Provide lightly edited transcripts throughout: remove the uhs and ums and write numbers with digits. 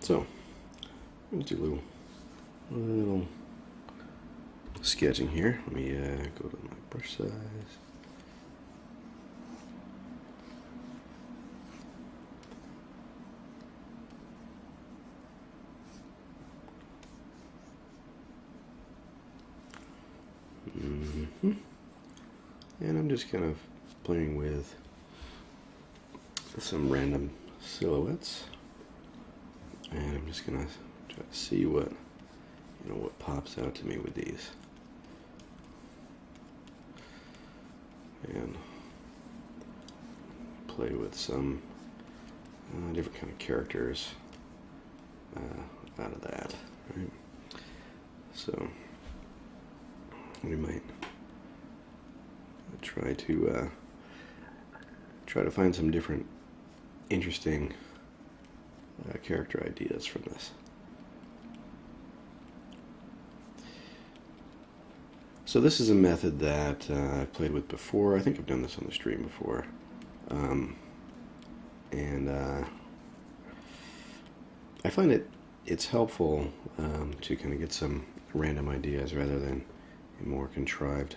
So, I'm going to do a little sketching here. Let me go to my brush size. And I'm just kind of playing with some random silhouettes, and I'm just gonna try to see what what pops out to me with these, and play with some different kind of characters out of that. Right? So we might try to find some different interesting character ideas from this. So this is a method that I've played with before. I think I've done this on the stream before, and I find it's helpful to kind of get some random ideas rather than more contrived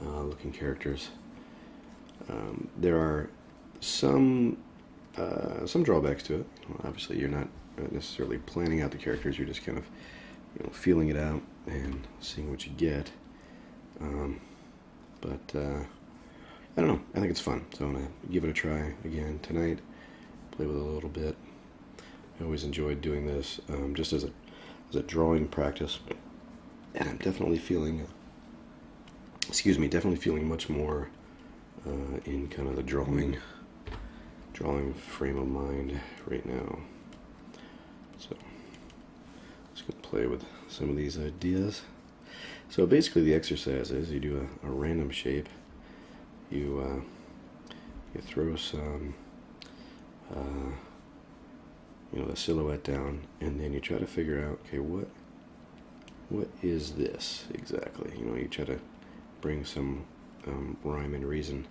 looking characters. There are some drawbacks to it. Well, obviously, you're not necessarily planning out the characters. You're just kind of feeling it out and seeing what you get. But I don't know. I think it's fun, so I'm gonna give it a try again tonight. Play with it a little bit. I always enjoyed doing this just as a drawing practice, and I'm definitely feeling. Definitely feeling much more in kind of the drawing frame of mind right now. So just gonna play with some of these ideas. So basically, the exercise is you do a random shape. You throw some the silhouette down, and then you try to figure out, okay, what is this exactly? You try to bring some rhyme and reason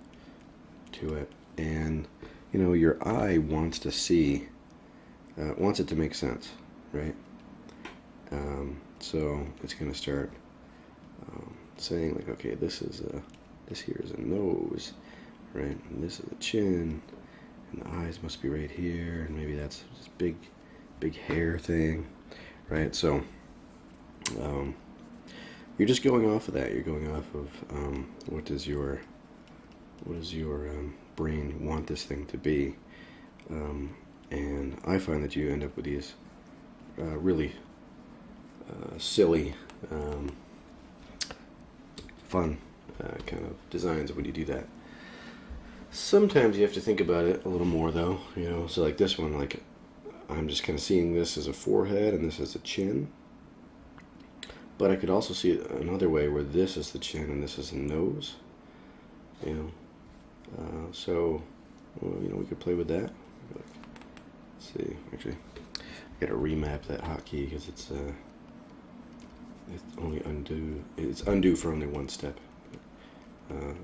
to it, and your eye wants to see, wants it to make sense, right? So it's going to start saying like, okay, this here is a nose, right? And this is a chin, and the eyes must be right here, and maybe that's this big hair thing, right? So you're just going off of that. You're going off of what does your brain want this thing to be, and I find that you end up with these really silly, fun kind of designs when you do that. Sometimes you have to think about it a little more, though. So like this one, like I'm just kind of seeing this as a forehead and this as a chin. But I could also see it another way where this is the chin and this is the nose. So we could play with that. Let's see. Actually, I gotta remap that hotkey because it's only undo. It's undo for only one step.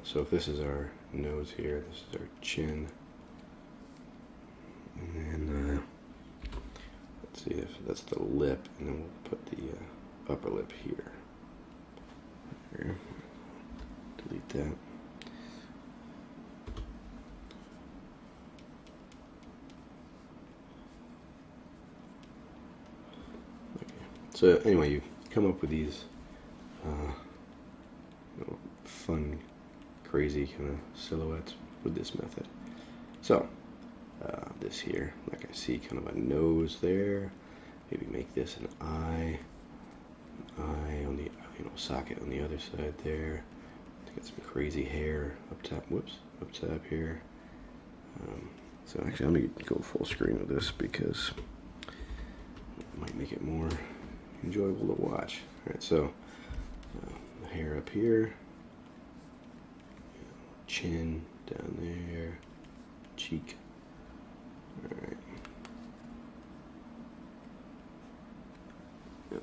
So if this is our nose here, this is our chin, and then let's see if that's the lip, and then we'll put the upper lip here. Delete that. Okay. So anyway, you come up with these fun, crazy kind of silhouettes with this method. So this here, like I see kind of a nose there. Maybe make this an eye on the socket on the other side there. Got some crazy hair up top. Whoops, up top here. So actually, I'm gonna go full screen with this because it might make it more enjoyable to watch. All right, so the hair up here, chin down there, cheek. All right.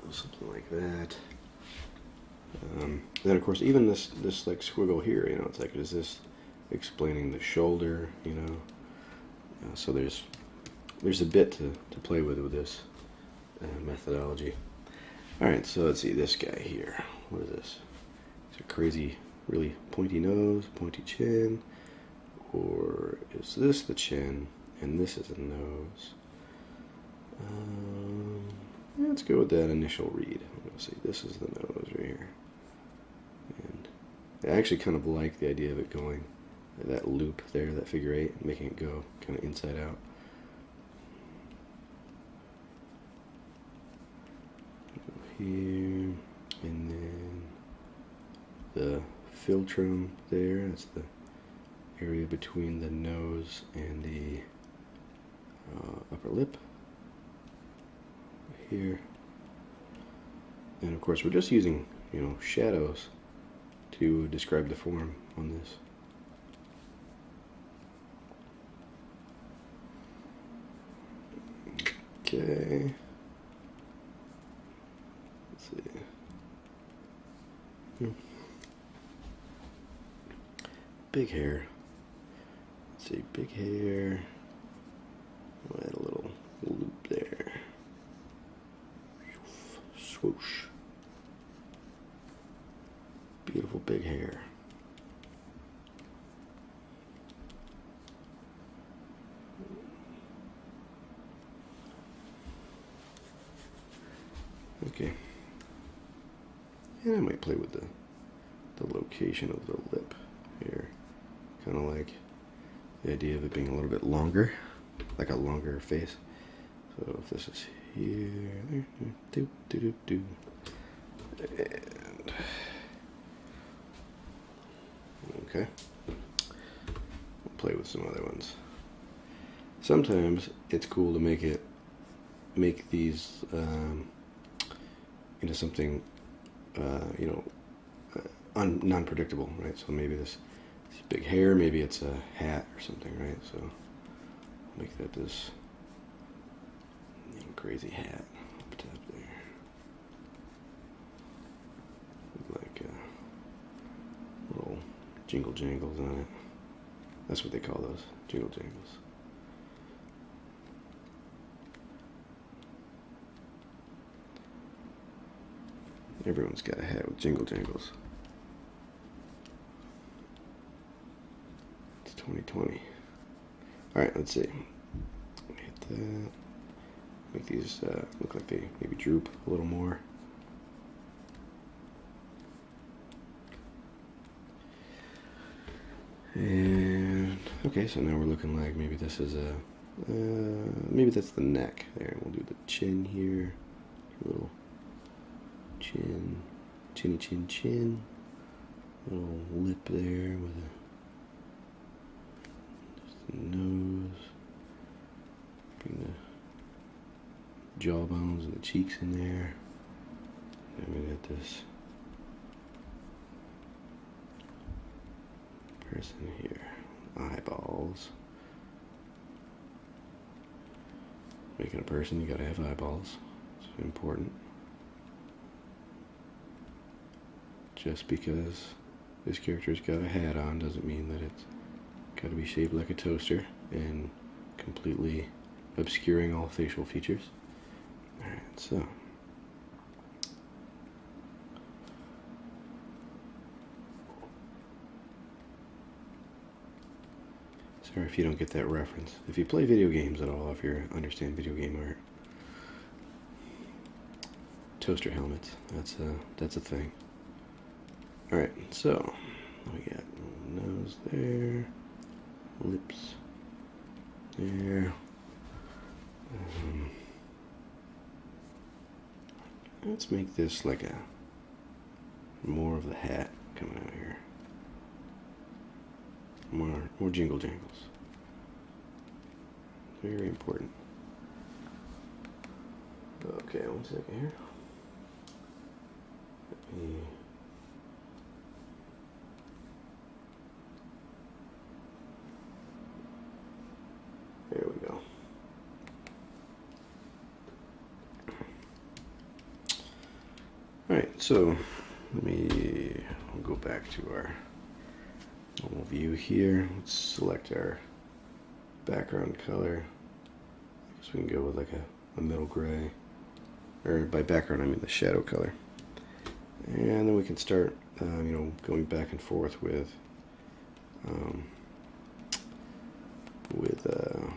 Something like that. Then of course, even this like squiggle here, it's like, is this explaining the shoulder? So there's there's a bit to play with this methodology. All right, so let's see this guy here. What is this? It's a crazy, really pointy nose, pointy chin, or is this the chin and this is the nose? Let's go with that initial read. Let's see, this is the nose right here. And I actually kind of like the idea of it going, that loop there, that figure eight, making it go kind of inside out. Here, and then the philtrum there, that's the area between the nose and the upper lip. Here, and of course we're just using, you know, shadows to describe the form on this. Okay. Let's see. Big hair. Let's see, big hair. We'll add a little loop there. Swoosh. Beautiful big hair. Okay. And I might play with the location of the lip here. Kind of like the idea of it being a little bit longer, like a longer face. So if this is here, and okay, we'll play with some other ones. Sometimes it's cool to make these into something you know, non-predictable, right? So maybe this big hair, maybe it's a hat or something, right? So make that this, you know, crazy hat up top there, with like little jingle jangles on it. That's what they call those, jingle jangles. Everyone's got a hat with jingle jangles. It's 2020. Alright, let's see. Hit that. Make these look like they maybe droop a little more. And okay, so now we're looking like maybe this is a maybe that's the neck there. We'll do the chin here. A little chin, chinny chin chin, little lip there with the nose, bring the jawbones and the cheeks in there, and we got this person here, eyeballs. Making a person, you gotta have eyeballs, it's important. Just because this character's got a hat on doesn't mean that it's got to be shaped like a toaster and completely obscuring all facial features. Alright, so sorry if you don't get that reference. If you play video games at all, if you understand video game art, toaster helmets, that's a thing. Alright, so we got nose there, lips there. Let's make this like a more of the hat coming out here. More jingle jangles. Very important. Okay, 1 second here. Let me there we go. Alright, so we'll go back to our normal view here. Let's select our background color. So we can go with like a middle gray, or by background I mean the shadow color. And then we can start, going back and forth with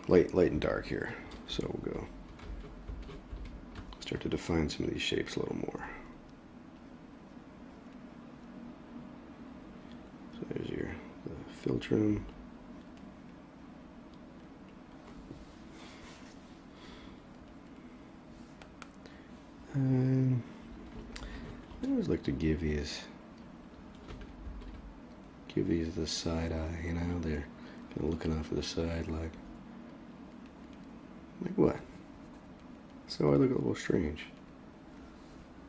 light and dark here. So we'll go start to define some of these shapes a little more. So there's the philtrum. I always like to give these the side eye, they're kind of looking off to the side like what? So I look a little strange.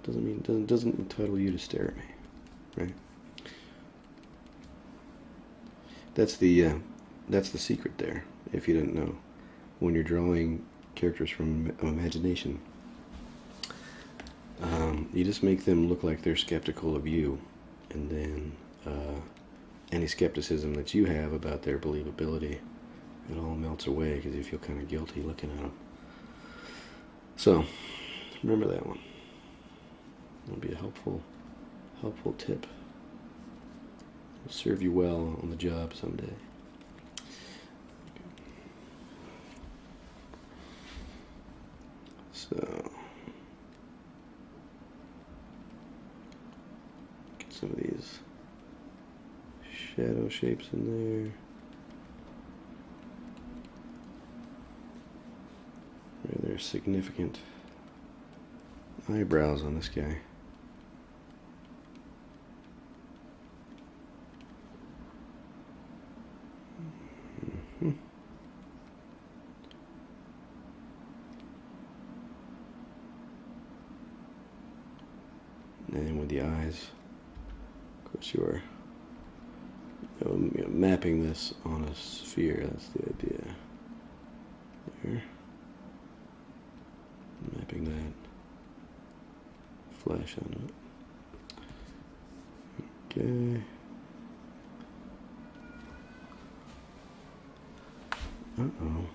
Doesn't entitle you to stare at me, right? That's the secret there. If you didn't know, when you're drawing characters from imagination, you just make them look like they're skeptical of you, and then any skepticism that you have about their believability, it all melts away because you feel kind of guilty looking at them. So remember that one. It'll be a helpful tip. It'll serve you well on the job someday. So get some of these shadow shapes in there. Rather significant eyebrows on this guy. And then with the eyes, of course, you're mapping this on a sphere. That's the idea. There. Mapping that flash onto it. Okay. Uh-oh.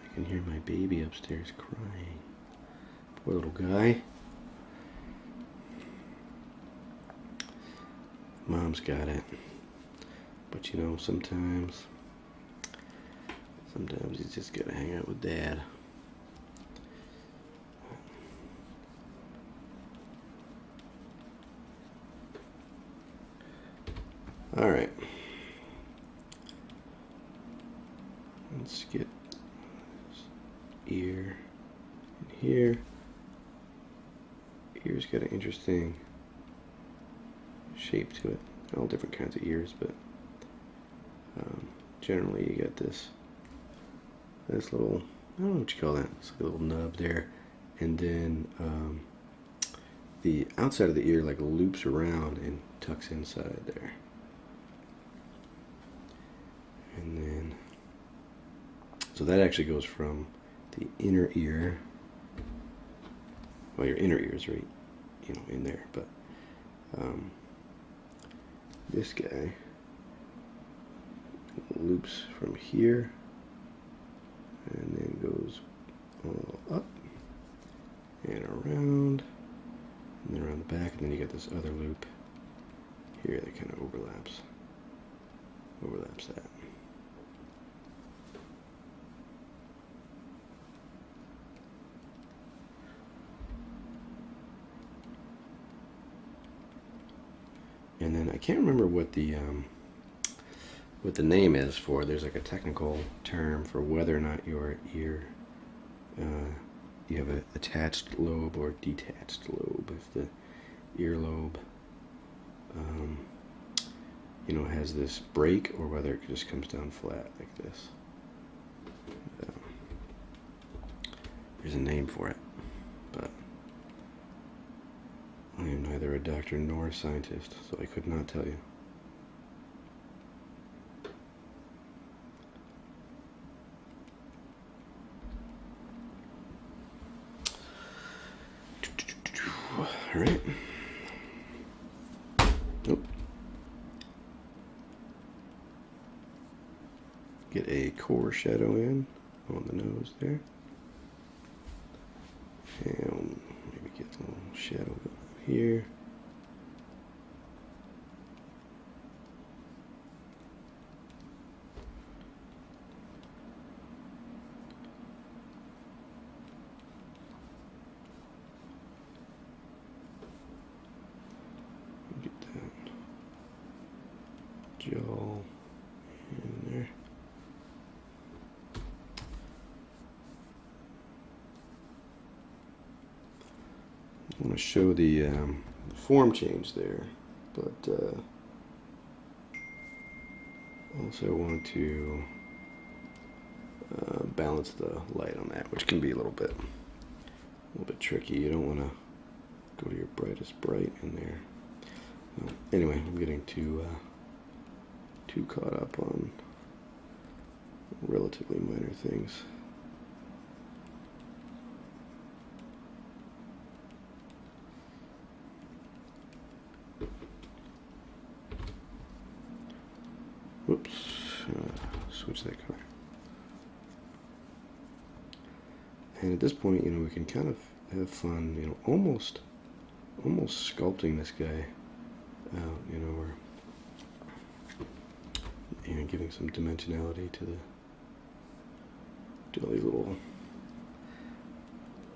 I can hear my baby upstairs crying. Poor little guy. Mom's got it. But sometimes you just gotta hang out with Dad. Alright. Let's get ear in here. Ear's got an interesting shape to it. All different kinds of ears, but generally you get this little, I don't know what you call that, it's like a little nub there, and then the outside of the ear like loops around and tucks inside there. And then, so that actually goes from the inner ear, well, your inner ear is right, in there, but this guy loops from here and then goes all up and around and then around the back, and then you get this other loop here that kind of overlaps that. And then I can't remember what the name is for. There's like a technical term for whether or not your ear, you have an attached lobe or detached lobe. If the earlobe, has this break, or whether it just comes down flat like this. There's a name for it, but I am neither a doctor nor a scientist, so I could not tell you. All right. Nope. Get a core shadow in. on the nose there. And maybe get a little shadow going here. Get that jaw in there. I want to show the form change there, but also want to balance the light on that, which can be a little bit tricky. You don't want to go to your brightest bright in there. Anyway, I'm getting too caught up on relatively minor things. Whoops, switch that color. And at this point, you know, we can kind of have fun, you know, almost sculpting this guy out, you know, or giving some dimensionality to all these little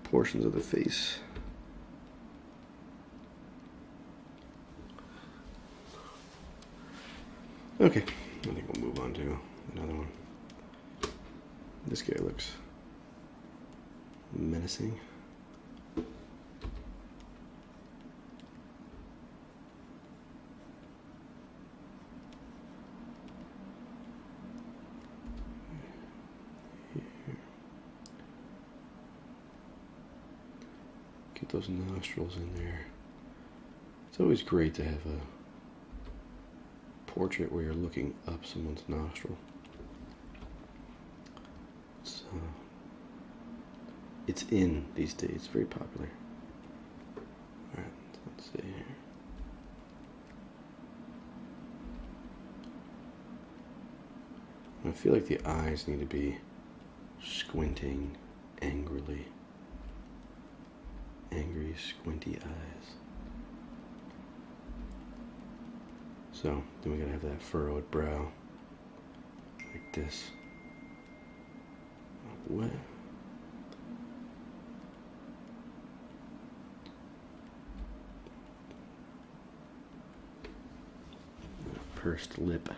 portions of the face. Okay, I think we'll move on to another one. This guy looks menacing. Get those nostrils in there. It's always great to have a portrait where you're looking up someone's nostril. It's in these days, very popular. Alright, let's see here. I feel like the eyes need to be squinting angrily. Angry, squinty eyes. So, then we gotta have that furrowed brow. Like this. What? Pursed lip.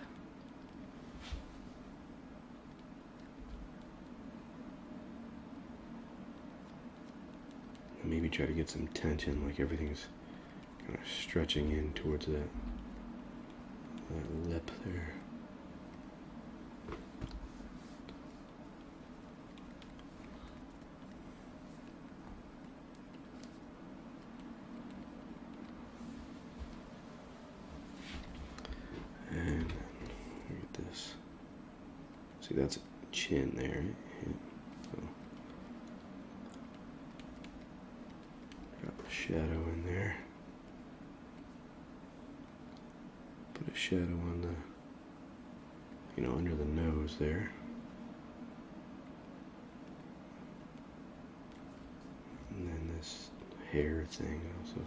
Maybe try to get some tension, like everything's kind of stretching in towards that lip there. And look at this. See, that's a chin there. Yeah. So, drop a shadow in there. Put a shadow on the, you know, under the nose there. And then this hair thing also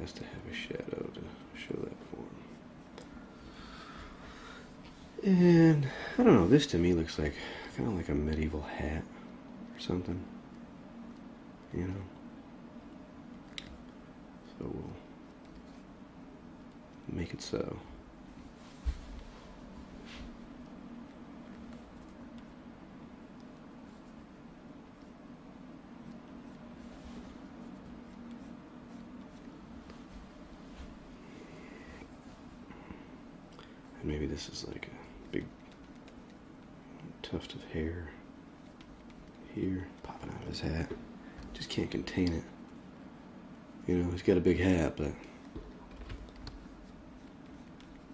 has to have a shadow to show that form. And I don't know, this to me looks like kind of like a medieval hat or something, you know. So we'll make it so. And maybe this is like a big tuft of hair here popping out of his hat. Just can't contain it. You know, he's got a big hat, but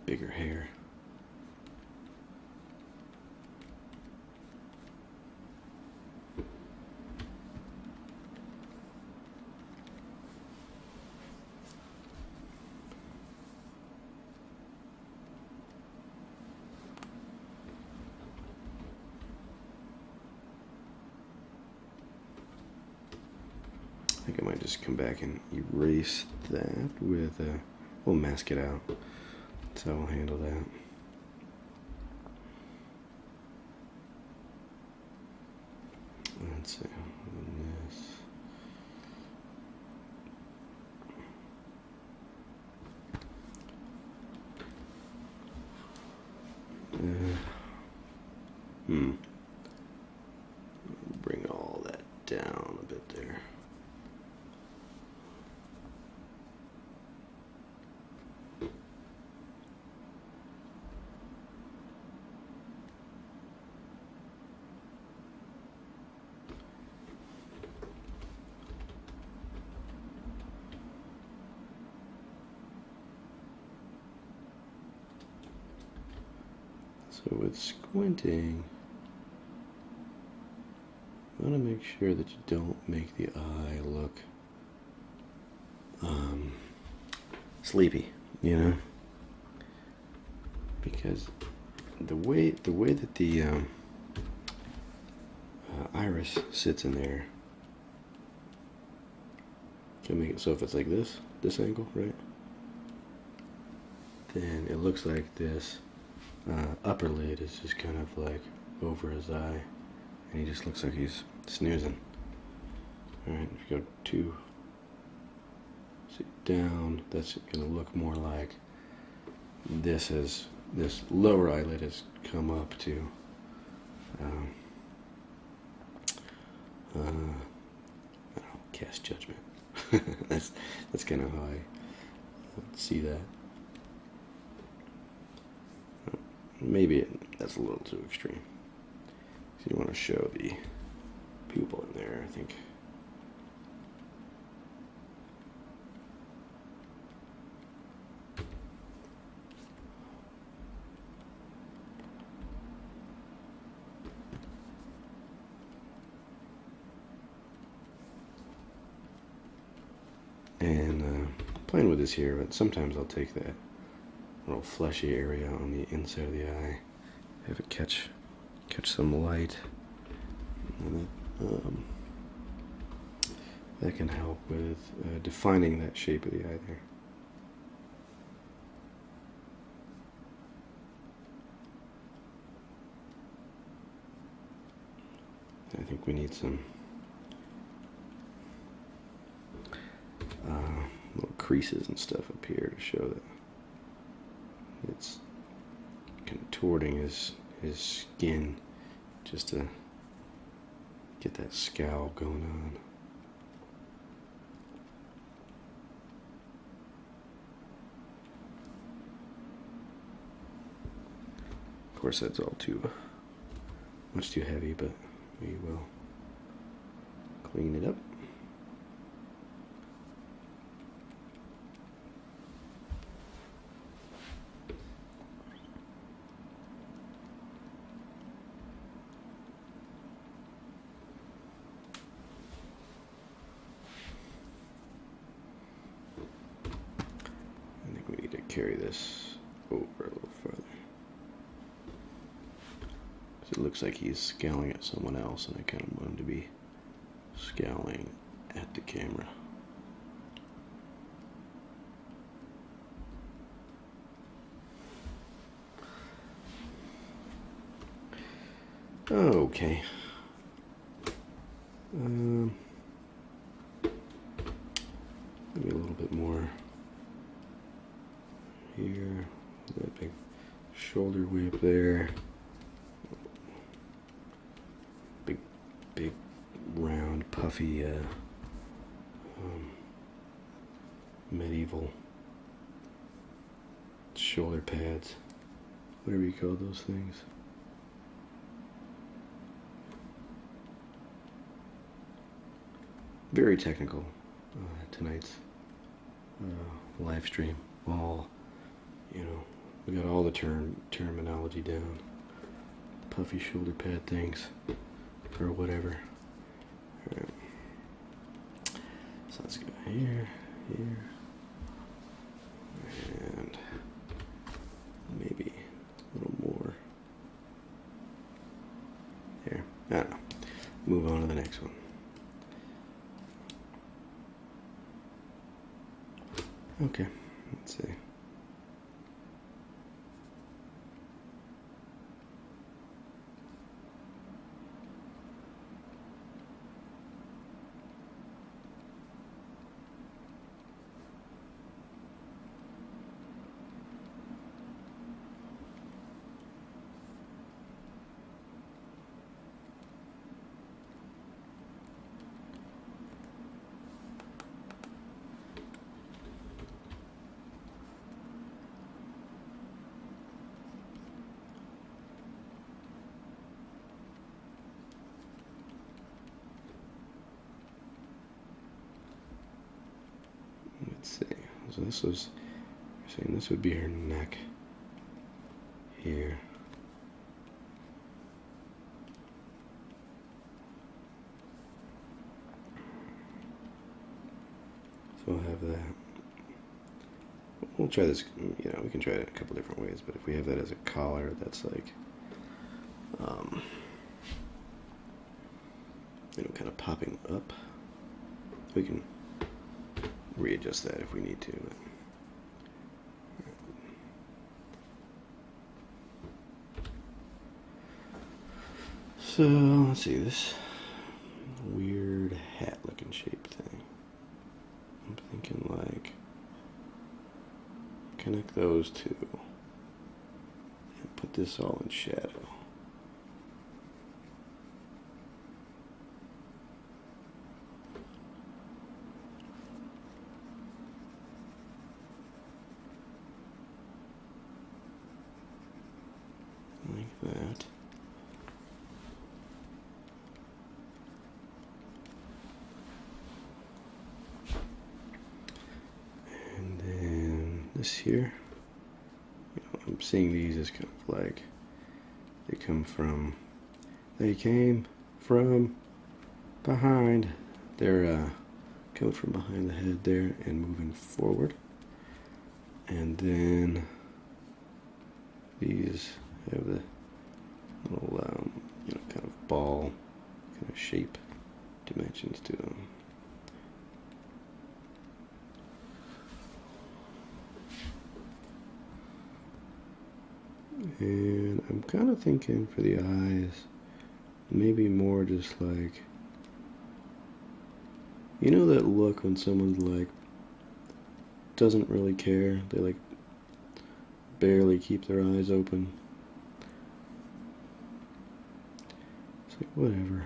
bigger hair. I think I might just come back and erase that with, we'll mask it out. So I'll handle that. Let's see, this. Bring all that down a bit there. So with squinting, you want to make sure that you don't make the eye look sleepy, you know, because the way that the iris sits in there can make it so if it's like this angle, right, then it looks like this upper lid is just kind of like over his eye, and he just looks like he's snoozing. Alright, if you go too down, that's going to look more like this lower eyelid has come up to I don't know, cast judgment. that's kind of how I see that. Maybe that's a little too extreme. So you want to show the pupil in there, I think. And playing with this here, but sometimes I'll take that little fleshy area on the inside of the eye, have it catch some light, and that can help with defining that shape of the eye there. I think we need some little creases and stuff up here to show that it's contorting his skin just to get that scowl going on. Of course, that's all much too heavy, but we will clean it up. Carry this over a little further. It looks like he's scowling at someone else, and I kind of want him to be scowling at the camera. Okay. Maybe a little bit more here, that big shoulder whip there, big round puffy medieval shoulder pads, whatever you call those things. Very technical tonight's live stream. All, we got all the terminology down. Puffy shoulder pad things, or whatever. All right. So let's go here, and maybe a little more there. I don't know. Move on to the next one. Okay, let's see. Let's see. So this was, you're saying this would be her neck here. So we'll have that. We'll try this, you know, we can try it a couple different ways, but if we have that as a collar, that's like, you know, kind of popping up. We can readjust that if we need to. So let's see, this weird hat looking shape thing. I'm thinking like connect those two and put this all in shadow. Like that. And then this here, you know, I'm seeing these as kind of like they came from behind. They're coming from behind the head there and moving forward. And then these have the little, you know, kind of ball kind of shape dimensions to them. And I'm kind of thinking for the eyes, maybe more just like, you know that look when someone's like, doesn't really care, they like barely keep their eyes open. It's like, whatever.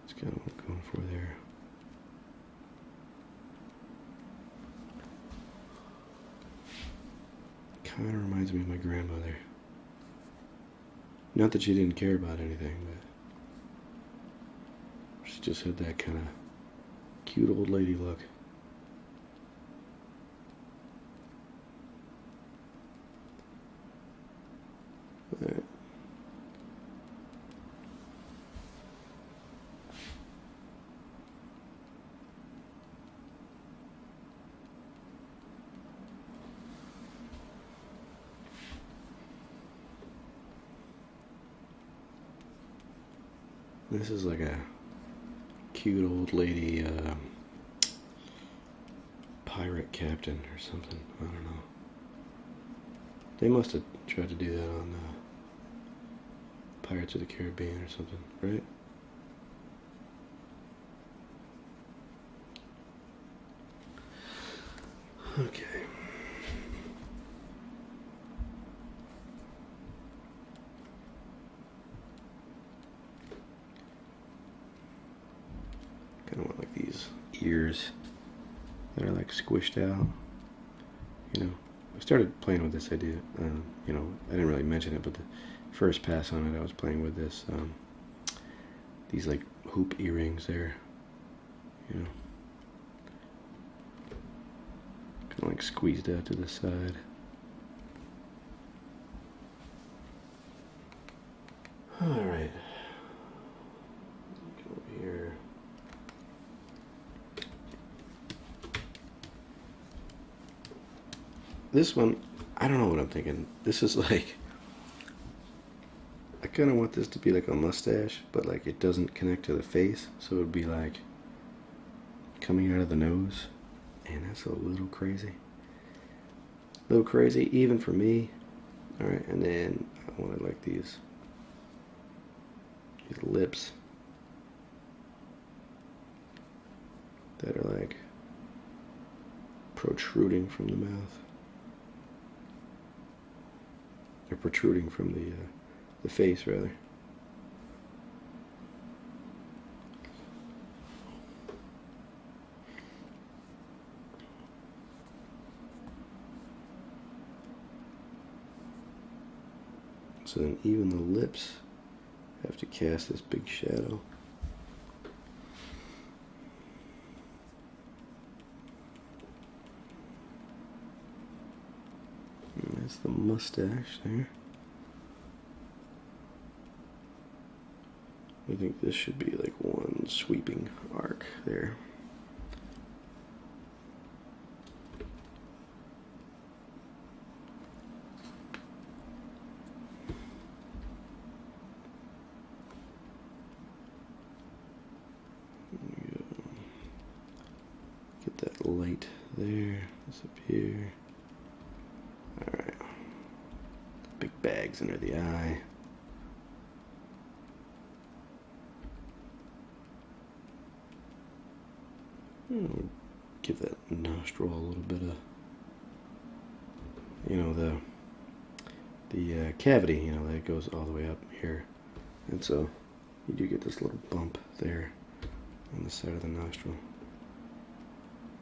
That's kind of what I'm going for there. Kind of reminds me of my grandmother. Not that she didn't care about anything, but she just had that kind of cute old lady look. All right. This is like a cute old lady pirate captain or something. I don't know. They must have tried to do that on Pirates of the Caribbean or something, right? Okay. Kind of want like these ears that are like squished out. You know, I started playing with this idea. You know, I didn't really mention it, but the first pass on it, I was playing with this. These like hoop earrings there. You know, kind of like squeezed out to the side. All right. Go over here. This one, I don't know what I'm thinking. This is like, I kind of want this to be like a mustache, but like it doesn't connect to the face, so it would be like coming out of the nose. And that's a little crazy. A little crazy, even for me. Alright, and then I wanted like these lips that are like protruding from the mouth. They're protruding from the face, rather. So then even the lips have to cast this big shadow. And that's the mustache there. I think this should be like one sweeping arc there. Get that light there, disappear. Alright. Big bags under the eye. Give that nostril a little bit of, you know, the cavity, you know, that goes all the way up here. And so you do get this little bump there on the side of the nostril,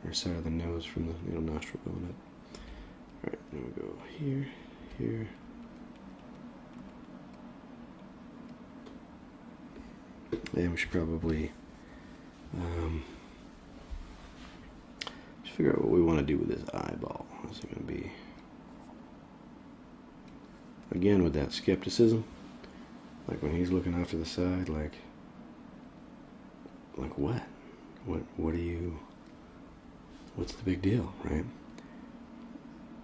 or side of the nose from the, you know, nostril going up. Alright, then we go here, here. And we should probably just figure out what we want to do with this eyeball. Is it going to be, again, with that skepticism, like when he's looking off to the side, like what? What are you, what's the big deal, right?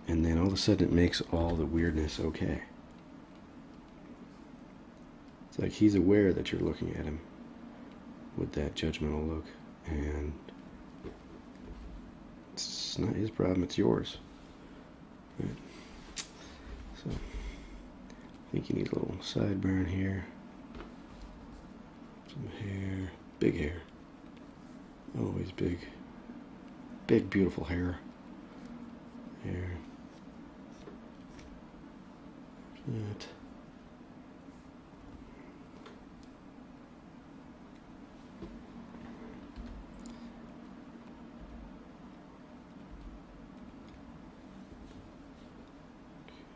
And then all of a sudden it makes all the weirdness okay. It's like he's aware that you're looking at him with that judgmental look, and it's not his problem, it's yours. Right? So I think you need a little sideburn here. Some hair. Big hair. Always big. Big, beautiful hair. Hair. That.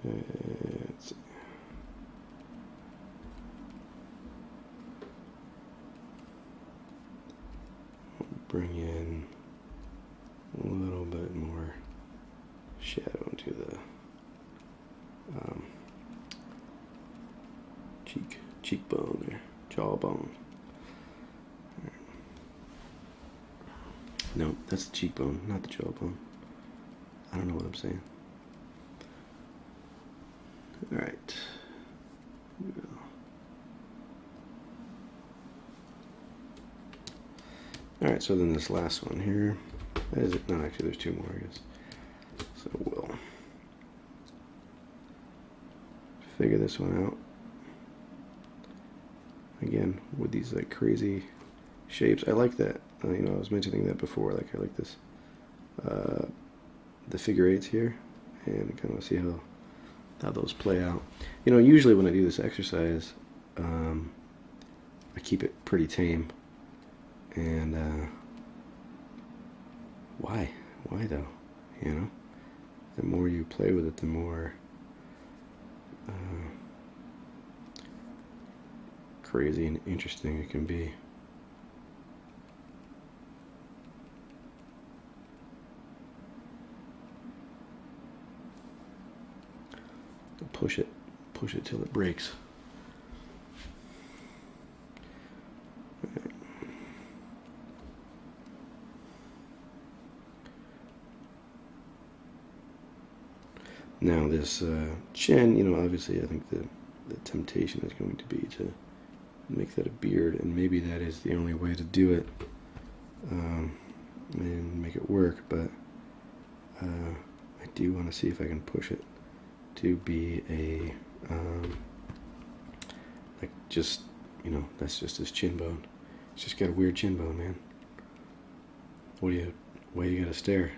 Let's see. Bring in a little bit more shadow into the cheekbone there, jawbone. Right. No, that's the cheekbone, not the jawbone. I don't know what I'm saying. All right. All right, so then this last one here, that is it. No, actually, there's two more, I guess. So we'll figure this one out. Again, with these like crazy shapes, I like that. You know, I was mentioning that before. Like I like this, the figure eights here, and kind of see how those play out. You know, usually when I do this exercise, I keep it pretty tame. And why though? You know, the more you play with it, the more crazy and interesting it can be. Push it till it breaks. Now this chin, you know, obviously I think the temptation is going to be to make that a beard, and maybe that is the only way to do it and make it work, but I do want to see if I can push it to be a, like just, you know, that's just his chin bone. He's just got a weird chin bone, man. Why you gotta stare?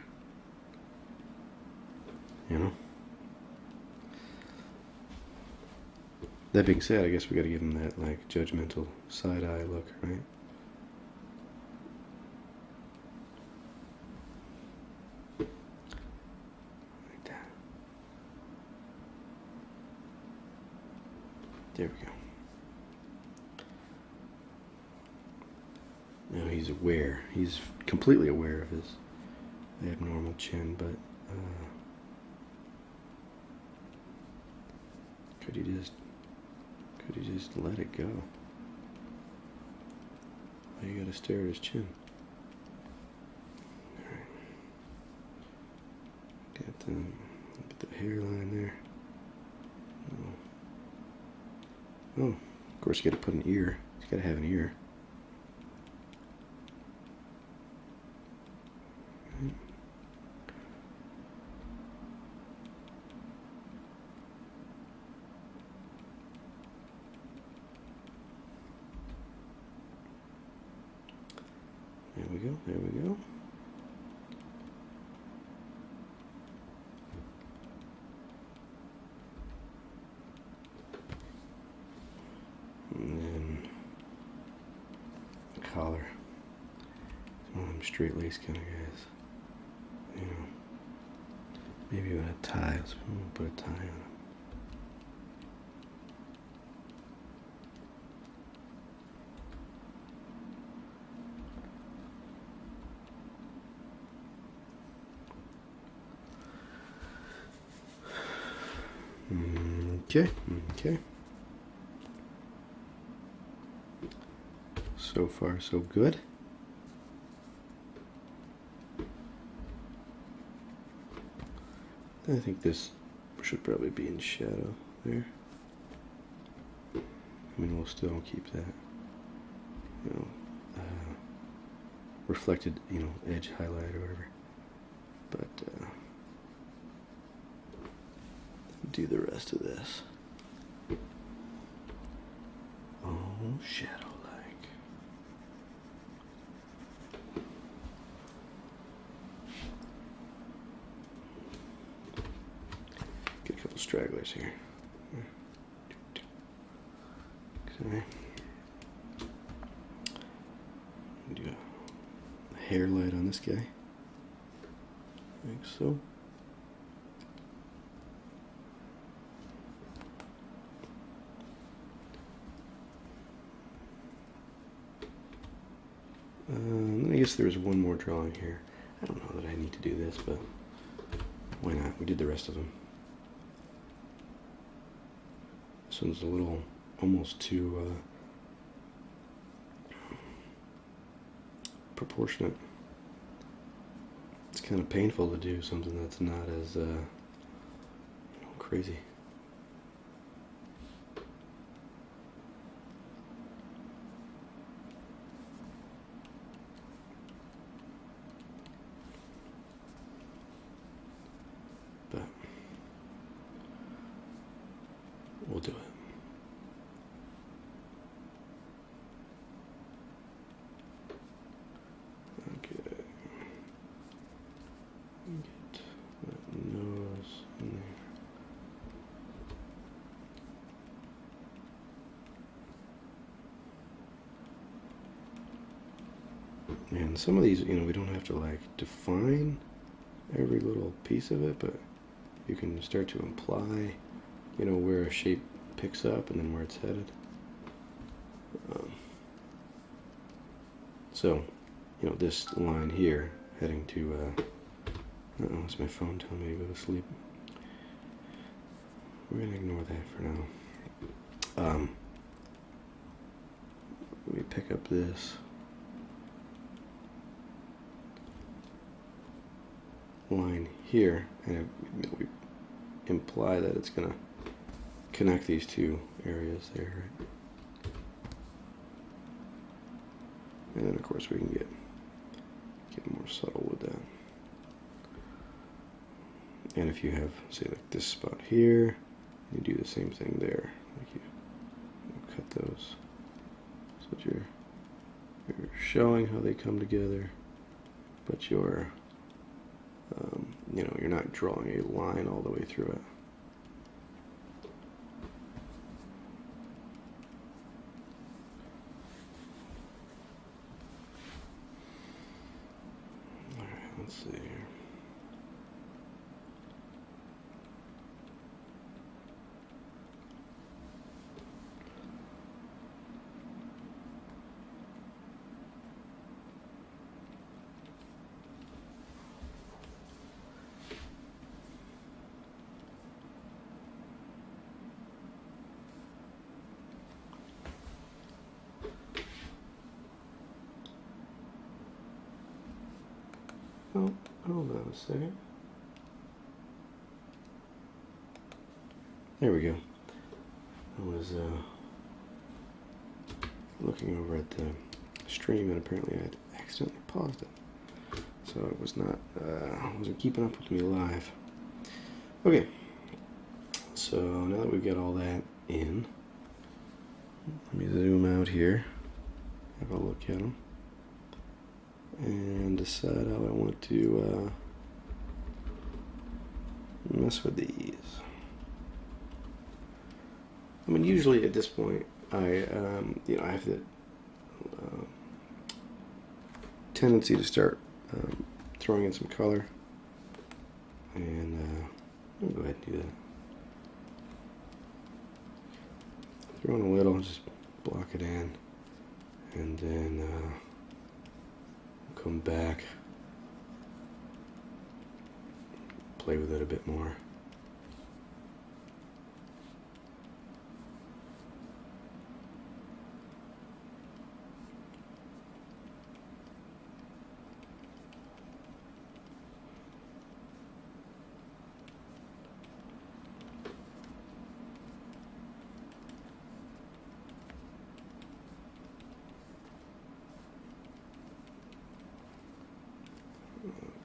You know? That being said, I guess we gotta give him that, like, judgmental side-eye look, right? Like that. There we go. Now he's aware. He's completely aware of his abnormal chin, but could he just let it go? Why you gotta stare at his chin? Alright. Get the hairline there. Oh, of course you gotta put an ear. You gotta have an ear. There we go, there we go. And then the collar. It's one of them straight lace kind of guys. You know, maybe with a tie. Let's put a tie on him. Okay. So far, so good. I think this should probably be in shadow there. I mean, we'll still keep that, you know, reflected, you know, edge highlight or whatever. But do the rest of this. Oh, shadow-like. Get a couple stragglers here. Okay. Do a hair light on this guy. Like so. I guess there's one more drawing here. I don't know that I need to do this, but why not? We did the rest of them. This one's a little almost too proportionate. It's kind of painful to do something that's not as crazy. But we'll do it. Okay. Get that nose in there. And some of these, you know, we don't have to like define every little piece of it, but you can start to imply, you know, where a shape picks up and then where it's headed. So, you know, this line here heading to, uh-oh, it's my phone telling me to go to sleep. We're going to ignore that for now. We pick up this line here, and we imply that it's going to connect these two areas there, right? And then, of course, we can get more subtle with that. And if you have, say, like this spot here, you do the same thing there. Like you cut those so that you're showing how they come together, but you're you're not drawing a line all the way through it. All right, let's see here. Oh, hold on a second. There we go. I was looking over at the stream and apparently I had accidentally paused it. So it was not, wasn't keeping up with me live. Okay, so now that we've got all that in, let me zoom out here, have a look at them, and decide how I want to mess with these. I mean, usually at this point, I have the tendency to start throwing in some color, and I'll go ahead and do that. Throw in a little, just block it in, and then come back, play with it a bit more.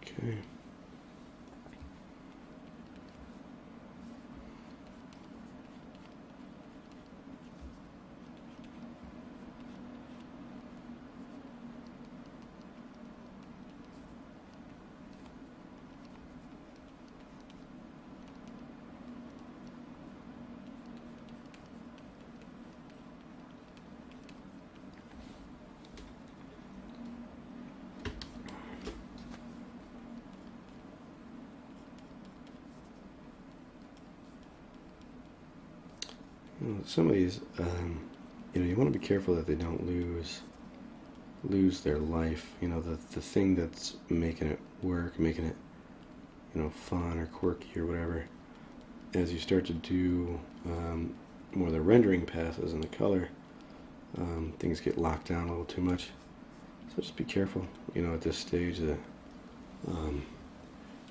Okay. Some of these, you want to be careful that they don't lose their life. The thing that's making it work, making it, fun or quirky or whatever. As you start to do more of the rendering passes and the color, things get locked down a little too much. So just be careful, at this stage that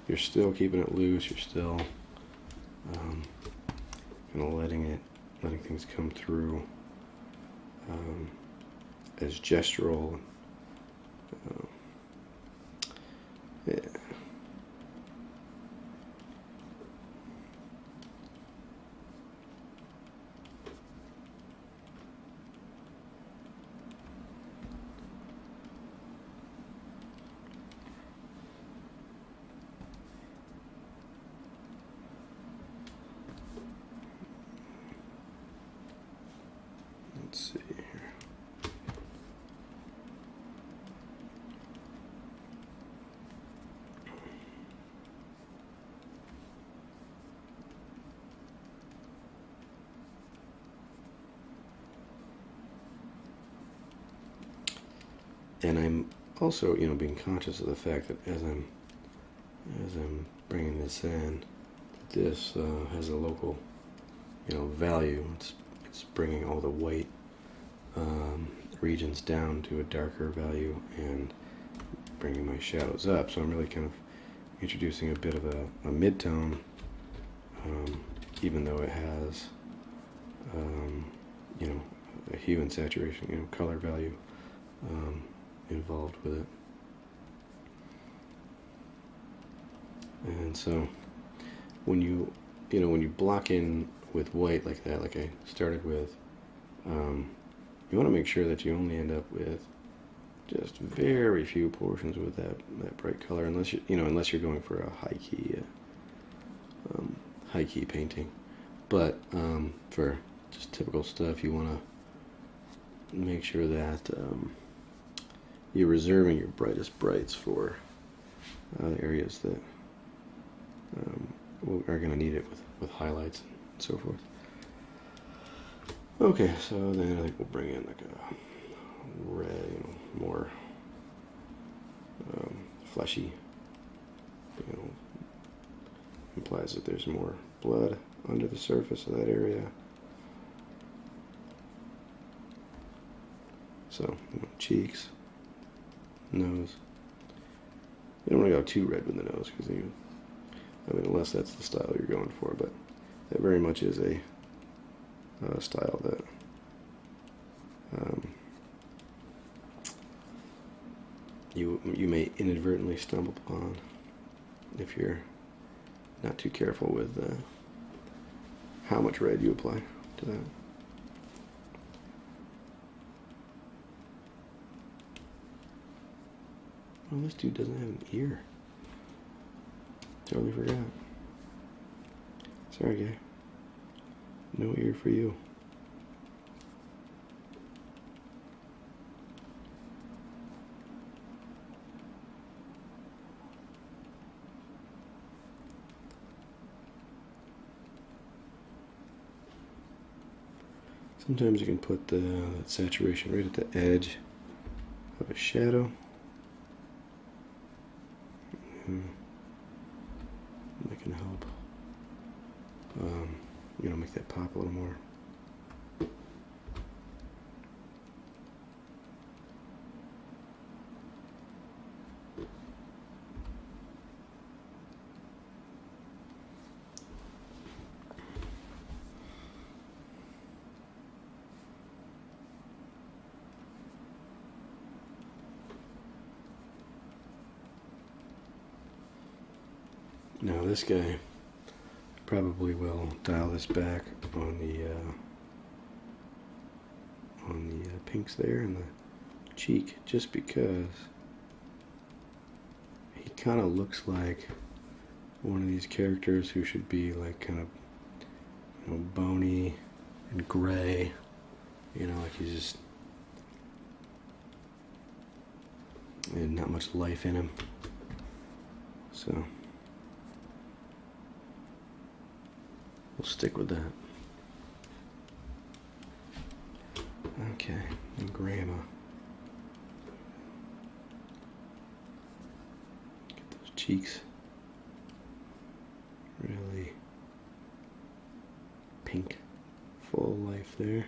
you're still keeping it loose. You're still letting things come through as gestural. Yeah. Let's see here. And I'm also, being conscious of the fact that as I'm bringing this in, this has a local, value. It's bringing all the white regions down to a darker value and bringing my shadows up. So I'm really kind of introducing a bit of a mid-tone, even though it has, a hue and saturation, color value involved with it. And so when when you block in with white like that, like I started with, you want to make sure that you only end up with just very few portions with that bright color, unless unless you're going for a high key painting. But for just typical stuff, you want to make sure that you're reserving your brightest brights for the areas that are going to need it with highlights and so forth. Okay, so then I think we'll bring in like a red, more fleshy, implies that there's more blood under the surface of that area. So, cheeks, nose. You don't want to go too red with the nose, because unless that's the style you're going for, but that very much is a style that you may inadvertently stumble upon if you're not too careful with how much red you apply to that. Oh, this dude doesn't have an ear. Totally forgot. Sorry, guy. No ear for you. Sometimes you can put that saturation right at the edge of a shadow. That can help, make that pop a little more. Now this guy probably will dial this back on the pinks there and the cheek, just because he kind of looks like one of these characters who should be like kind of bony and gray, like he's just and not much life in him. So we'll stick with that. Okay, and grandma. Get those cheeks really pink, full life there.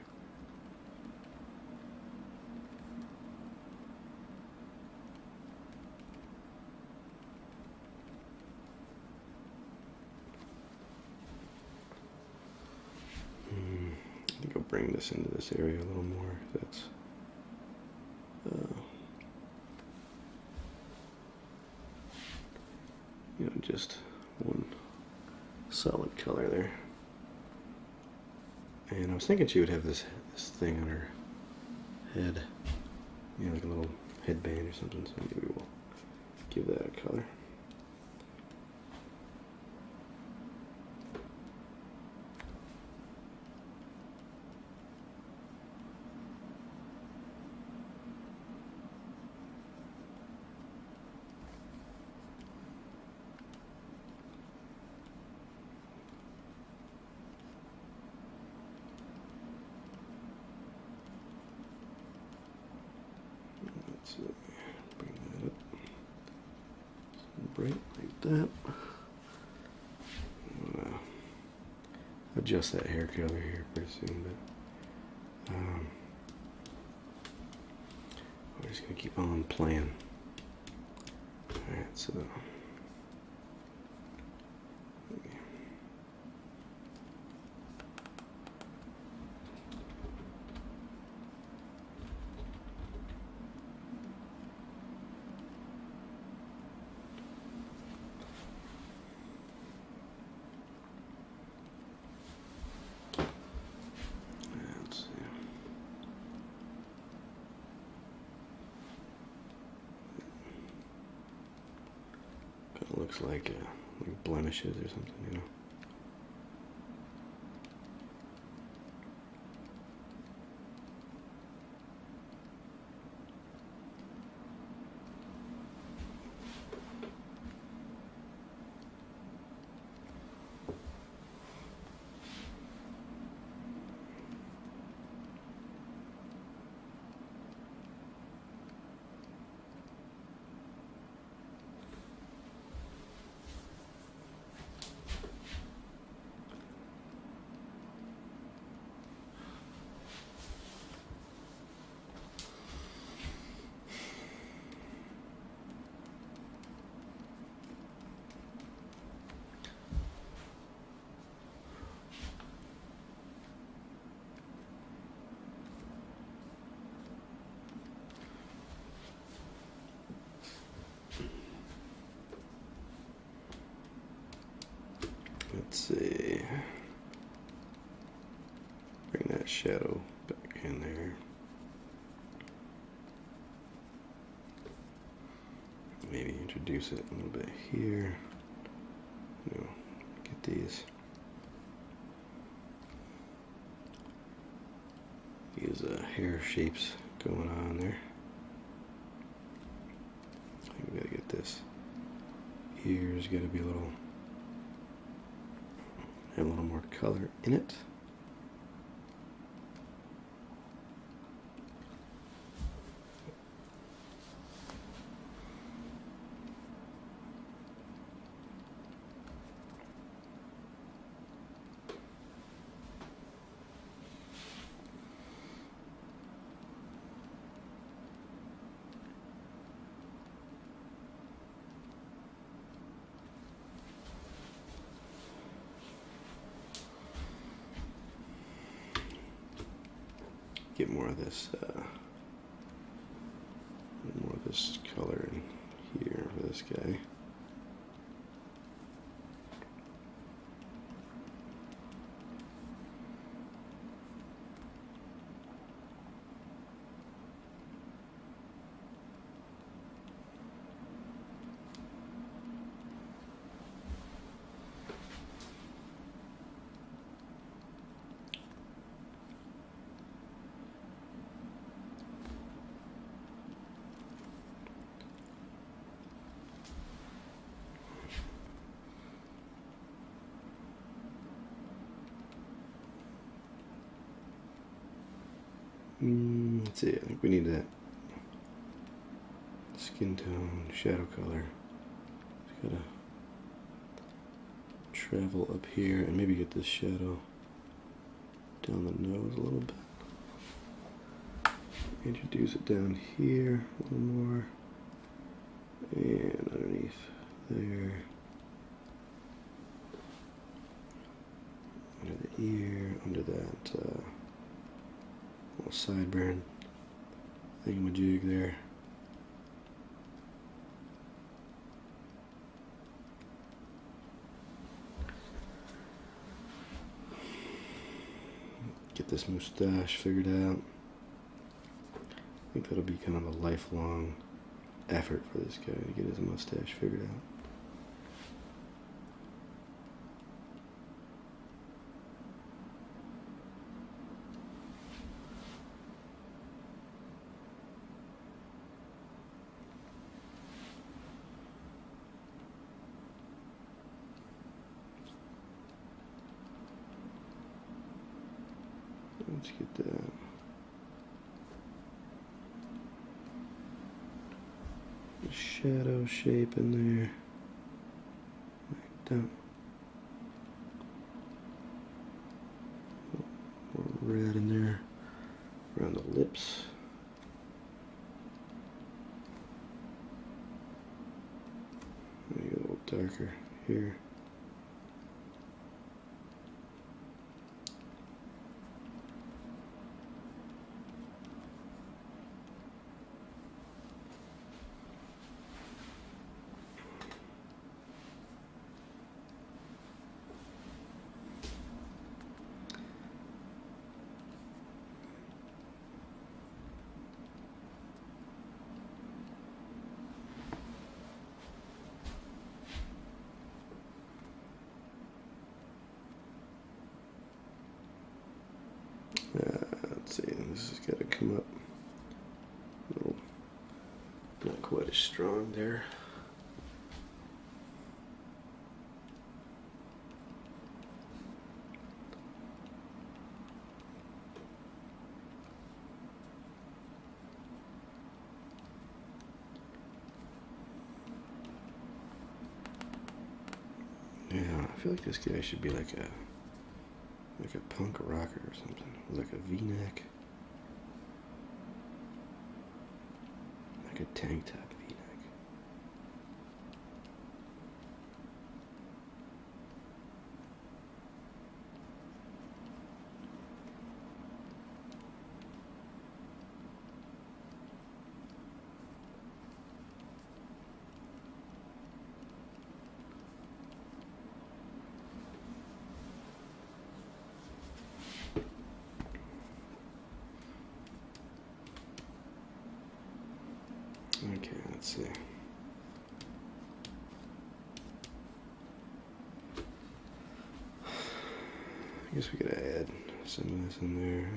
I think I'll bring this into this area a little more. That's just one solid color there. And I was thinking she would have this thing on her head, like a little headband or something. So maybe we'll give that a color. Bring that up. Bright like that. I'm gonna adjust that hair color here pretty soon, but we're just gonna keep on playing. Alright, so It looks like blemishes or something, you know. Let's see. Bring that shadow back in there. Maybe introduce it a little bit here. You know, get these. These hair shapes going on there. I think we gotta get this. Ears gotta be have a little more color in it. Get more of this color in here for this guy. Let's see, I think we need that skin tone, shadow color. Just gotta travel up here and maybe get this shadow down the nose a little bit. Introduce it down here a little more. And underneath there. Under the ear, under that little sideburn thingamajig there. Get this mustache figured out. I think that'll be kind of a lifelong effort for this guy to get his mustache figured out. Let's get that. Shadow shape in there. Like that. More red in there. Around the lips. Maybe a little darker here. see, this has got to come up a little, not quite as strong there. Yeah, I feel like this guy should be like a punk rocker or something, with like a V-neck, like a tank top V-neck. Okay, let's see. I guess we could add some of this in there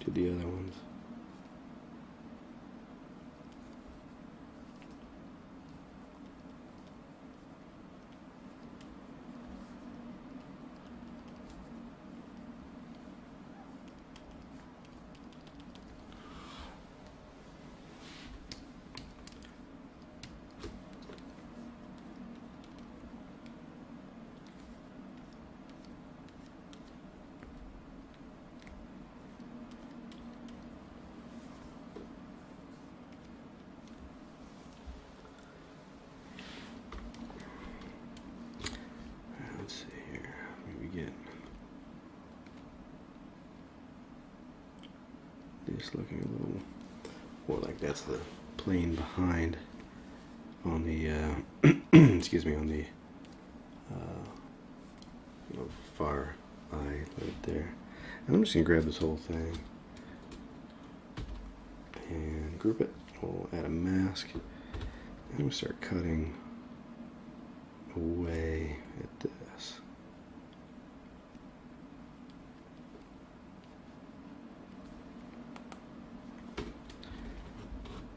to the other ones. Let's see here. Maybe get this looking a little more like that's the plane behind on the excuse me, on the far eye right there. And I'm just gonna grab this whole thing and group it. We'll add a mask and we'll start cutting away at this.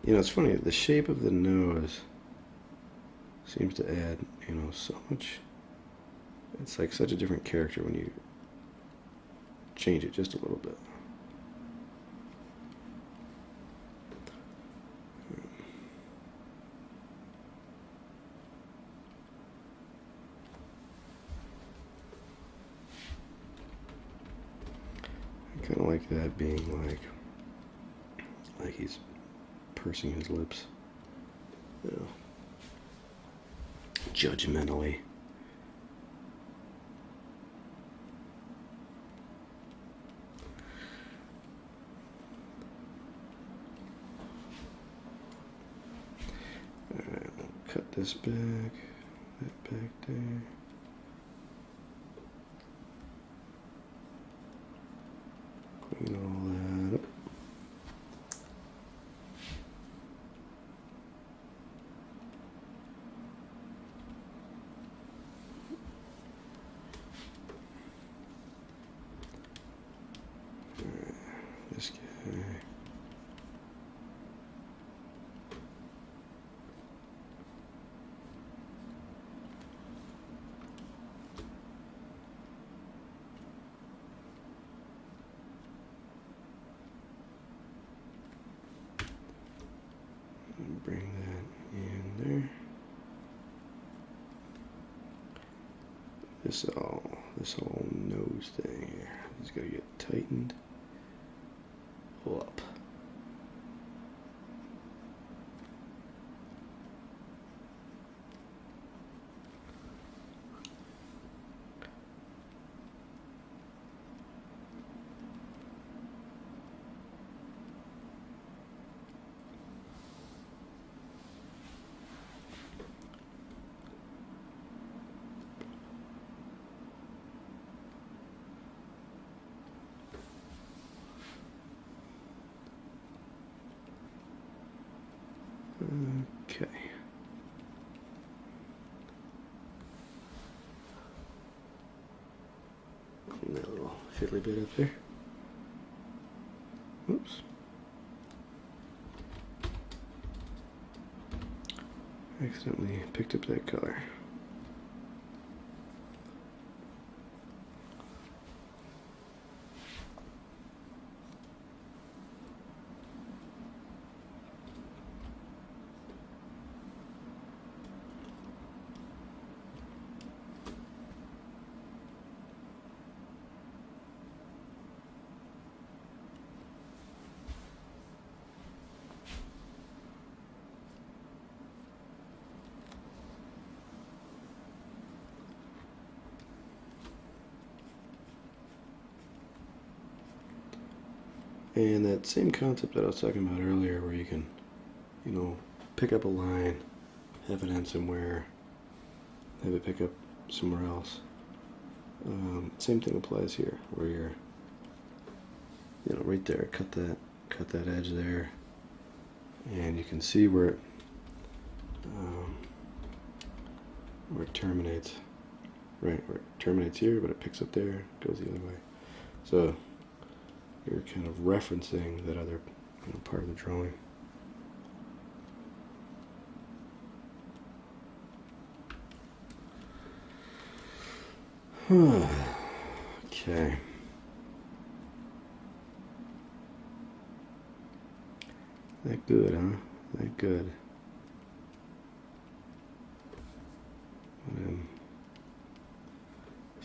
You know, it's funny, the shape of the nose seems to add, so much. It's like such a different character when you change it just a little bit. I kind of like that being like he's pursing his lips, judgmentally. Alright, we'll cut this back, that back there. Clean all that up. This guy. Bring that in there. This whole nose thing here is gonna get tightened up. Okay. Clean that little fiddly bit up there. accidentally picked up that color. And that same concept that I was talking about earlier, where you can, you know, pick up a line, have it end somewhere, have it pick up somewhere else. Same thing applies here, where you're, you know, right there, cut that edge there, and you can see where it terminates. Right, where it terminates here, but it picks up there, goes the other way. So you're kind of referencing that other, you know, part of the drawing. Okay. That good, huh? That good.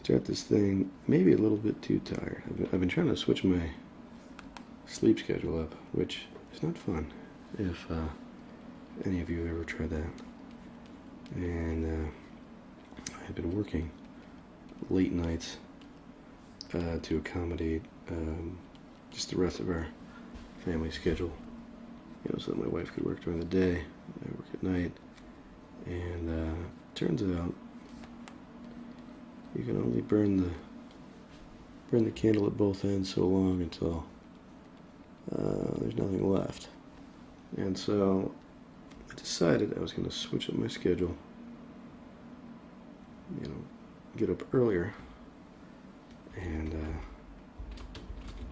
Start this thing maybe a little bit too tired. I've been trying to switch my sleep schedule up, which is not fun if any of you have ever tried that. And I've been working late nights to accommodate just the rest of our family schedule. You know, so that my wife could work during the day, I work at night. And turns out you can only burn the candle at both ends so long until there's nothing left. And so I decided I was going to switch up my schedule, you know, get up earlier and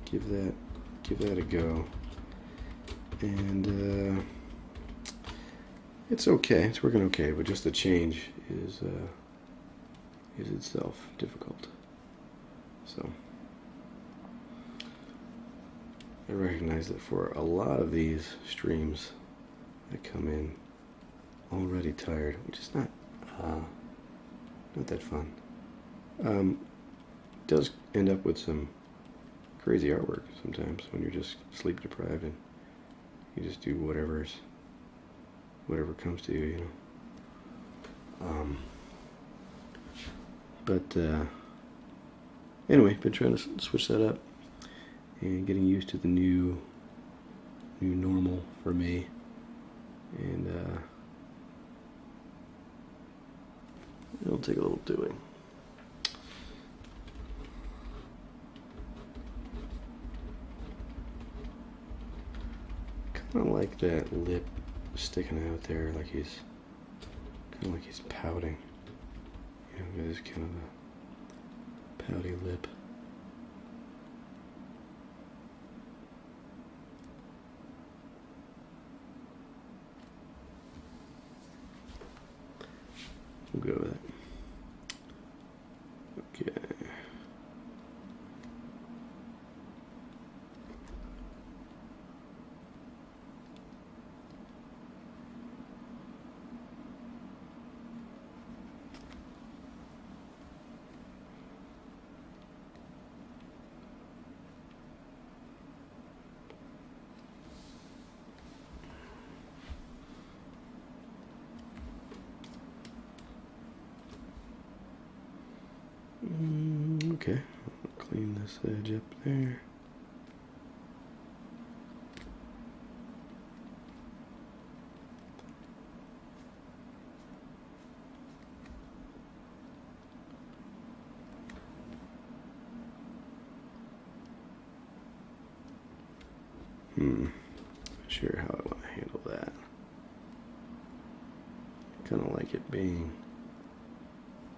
give that a go. And it's okay, it's working okay, but just the change is itself difficult. So I recognize that for a lot of these streams, I come in already tired, which is not that fun. Does end up with some crazy artwork sometimes when you're just sleep deprived and you just do whatever comes to you, you know. But anyway, been trying to switch that up and getting used to the new normal for me. And it'll take a little doing. Kind of like that lip sticking out there, like he's pouting. You know, it's kind of a pouty lip. We'll go with it. Okay. Okay, I'll clean this edge up there. Not sure how I want to handle that. Kind of like it being,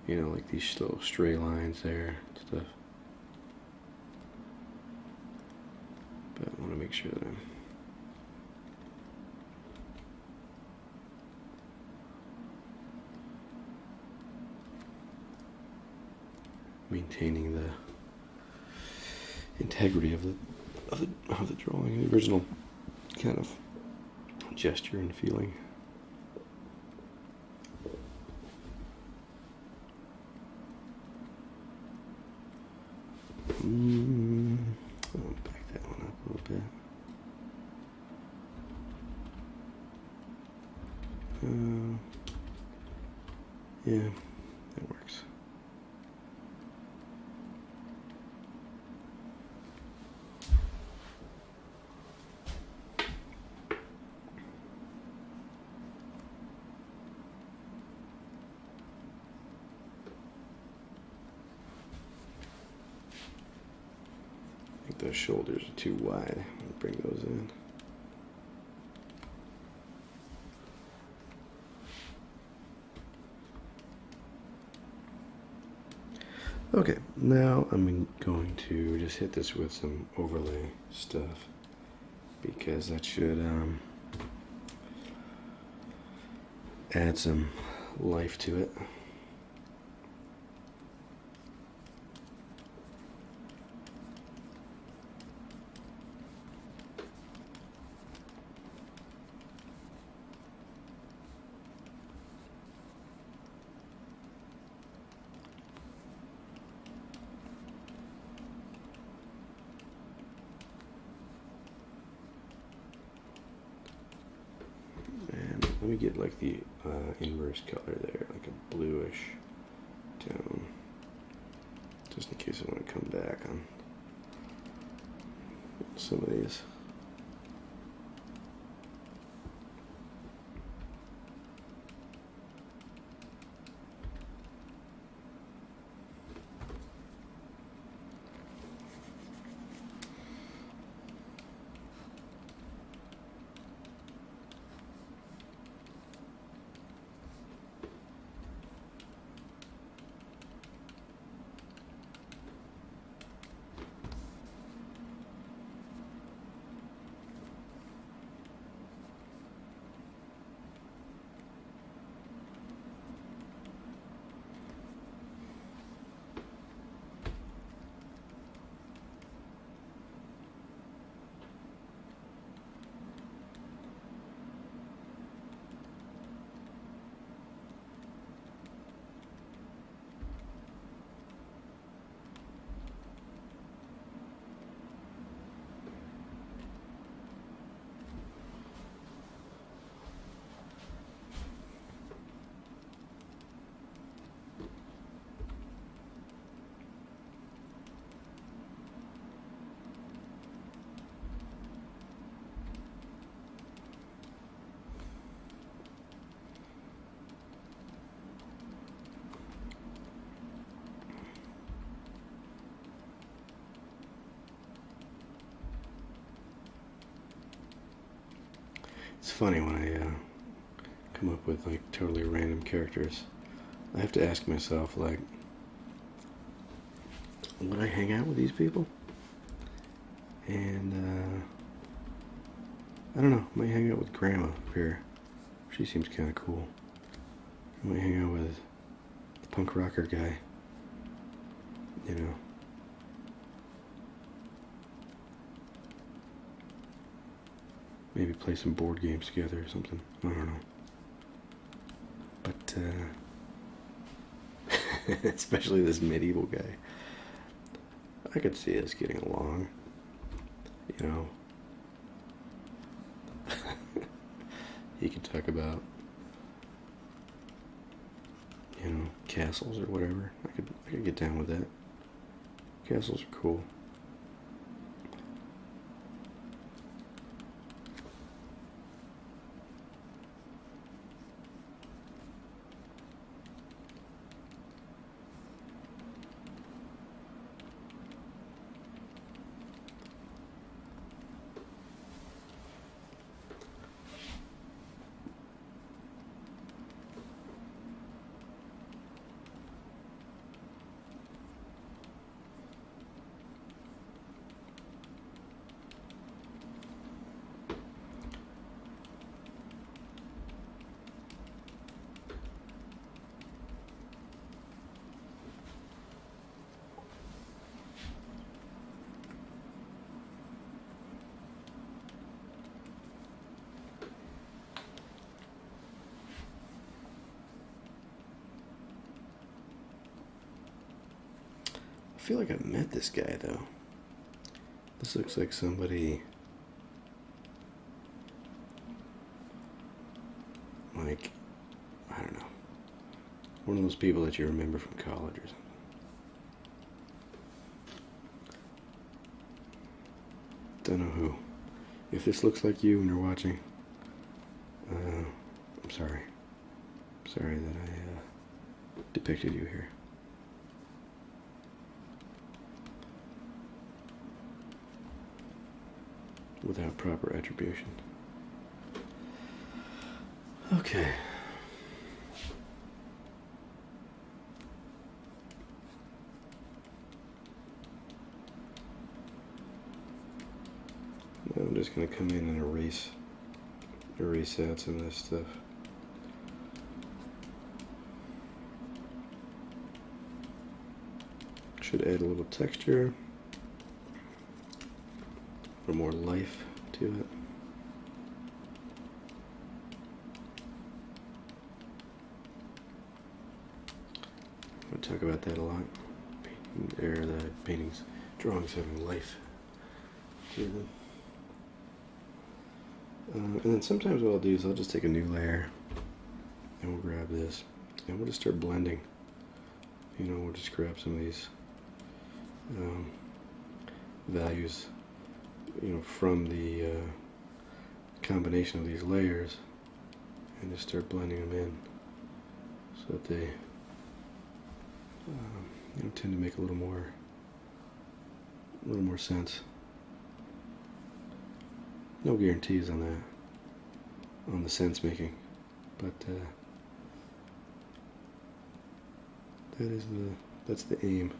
you know, like these little stray lines there and stuff. But I want to make sure that I'm maintaining the integrity of the drawing, the original kind of gesture and feeling. I'll back that one up a little bit. Yeah, that works. I think those shoulders are too wide. I'll bring those in. Okay, now I'm going to just hit this with some overlay stuff because that should add some life to it. Let me get like the inverse color there, like a bluish tone, just in case I want to come back on some of these. It's funny when I come up with like totally random characters. I have to ask myself, like, would I hang out with these people? And I don't know, I might hang out with Grandma up here. She seems kind of cool. I might hang out with the punk rocker guy. You know. Maybe play some board games together or something. I don't know. But, especially this medieval guy. I could see us getting along. You know. He could talk about, you know, castles or whatever. I could get down with that. Castles are cool. feel like I've met this guy though. This looks like somebody like, I don't know, one of those people that you remember from college or something. Don't know who. If this looks like you and you're watching, I'm sorry. I'm sorry that I depicted you here. Without proper attribution. Okay. Now I'm just going to come in and erase out some of this stuff. Should add a little texture, a little more life to it. I'm going to talk about that a lot. The paintings, drawings having life to them. And then sometimes what I'll do is I'll just take a new layer and we'll grab this and we'll just start blending. You know, we'll just grab some of these values, you know, from the combination of these layers and just start blending them in so that they you know, tend to make a little more sense. No guarantees on that, on the sense making, but that's the aim.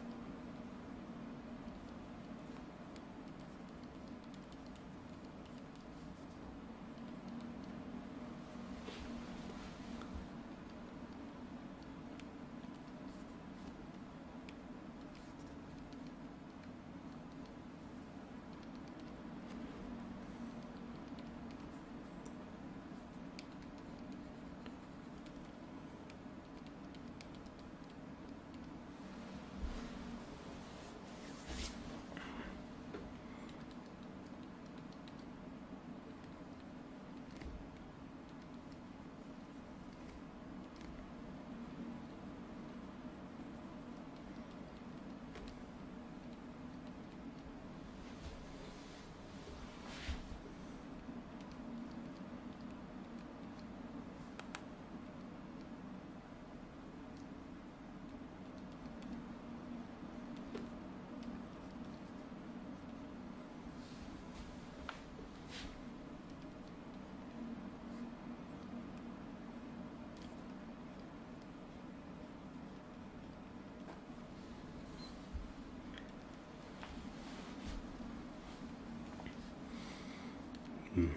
I think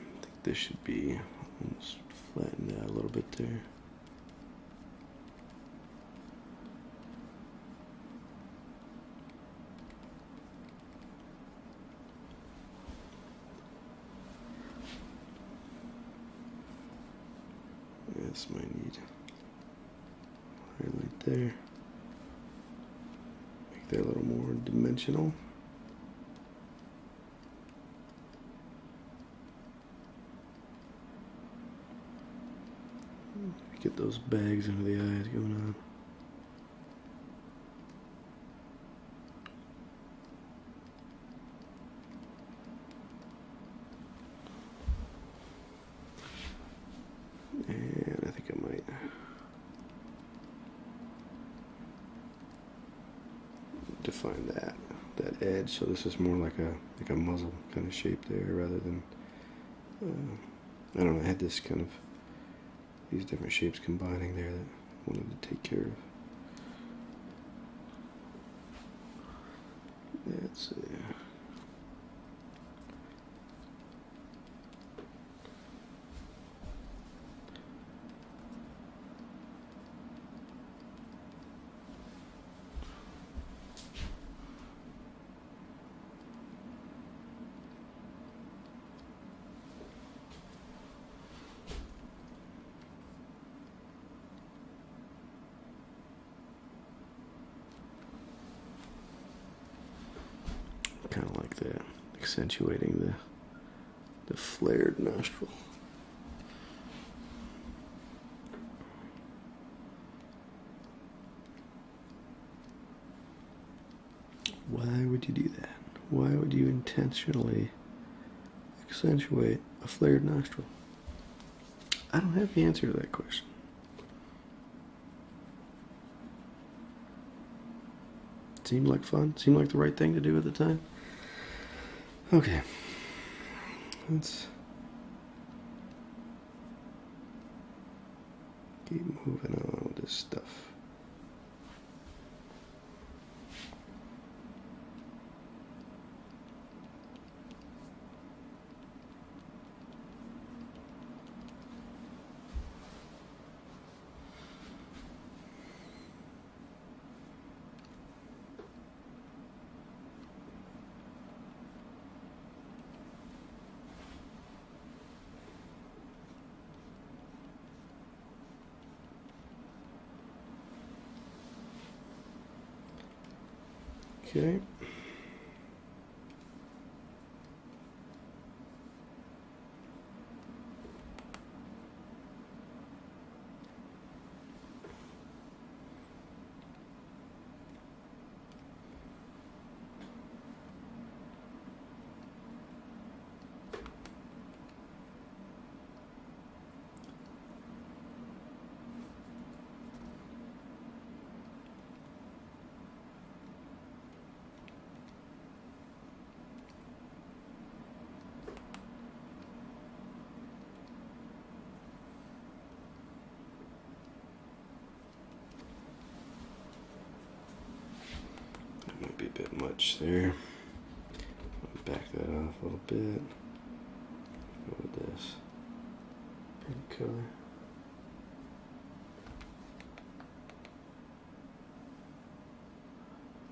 this should be almost flattened out a little bit there. This might need highlight there. Make that a little more dimensional. Get those bags under the eyes going on. And I think I might define that edge, so this is more like a muzzle kind of shape there rather than I don't know, I had this kind of these different shapes combining there that I wanted to take care of. Let's see. kind of like that, accentuating the flared nostril. Why would you do that? Why would you intentionally accentuate a flared nostril? I don't have the answer to that question. Seemed like fun? Seemed like the right thing to do at the time? Okay. Let's keep moving on with this stuff. Okay. Might be a bit much there. Back that off a little bit. Go with this pink color.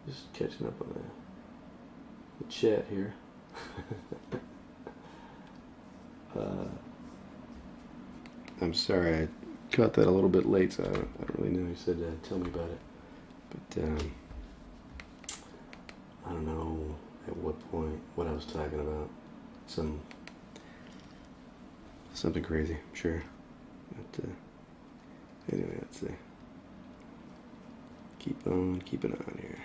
Just catching up on the chat here. I'm sorry, I caught that a little bit late, so I don't really know. You said tell me about it, but I don't know at what point what I was talking about. Something crazy, sure. But anyway, let's keep on keeping on here.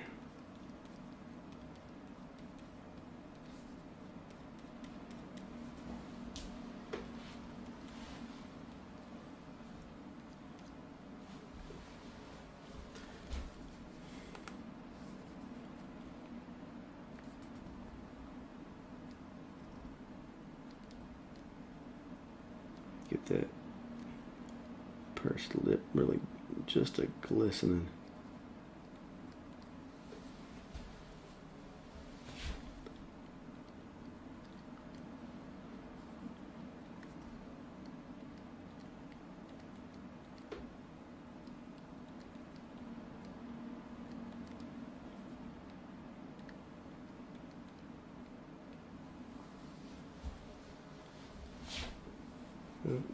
Get that pursed lip really just a glistening.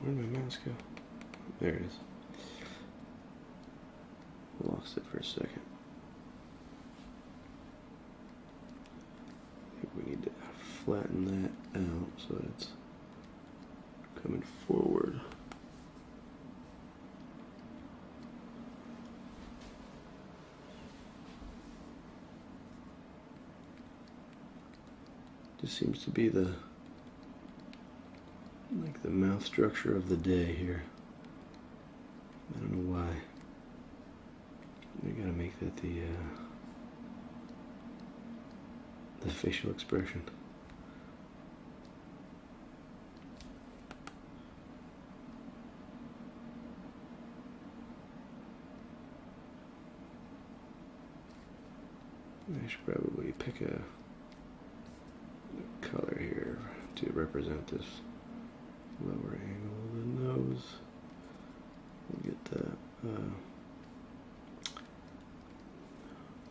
Where'd my mouse go? There it is. Lost it for a second. I think we need to flatten that out so that it's coming forward. Just seems to be the mouth structure of the day here. I don't know why. We gotta make that the facial expression. I should probably pick a color here to represent this lower angle of the nose. We'll get that.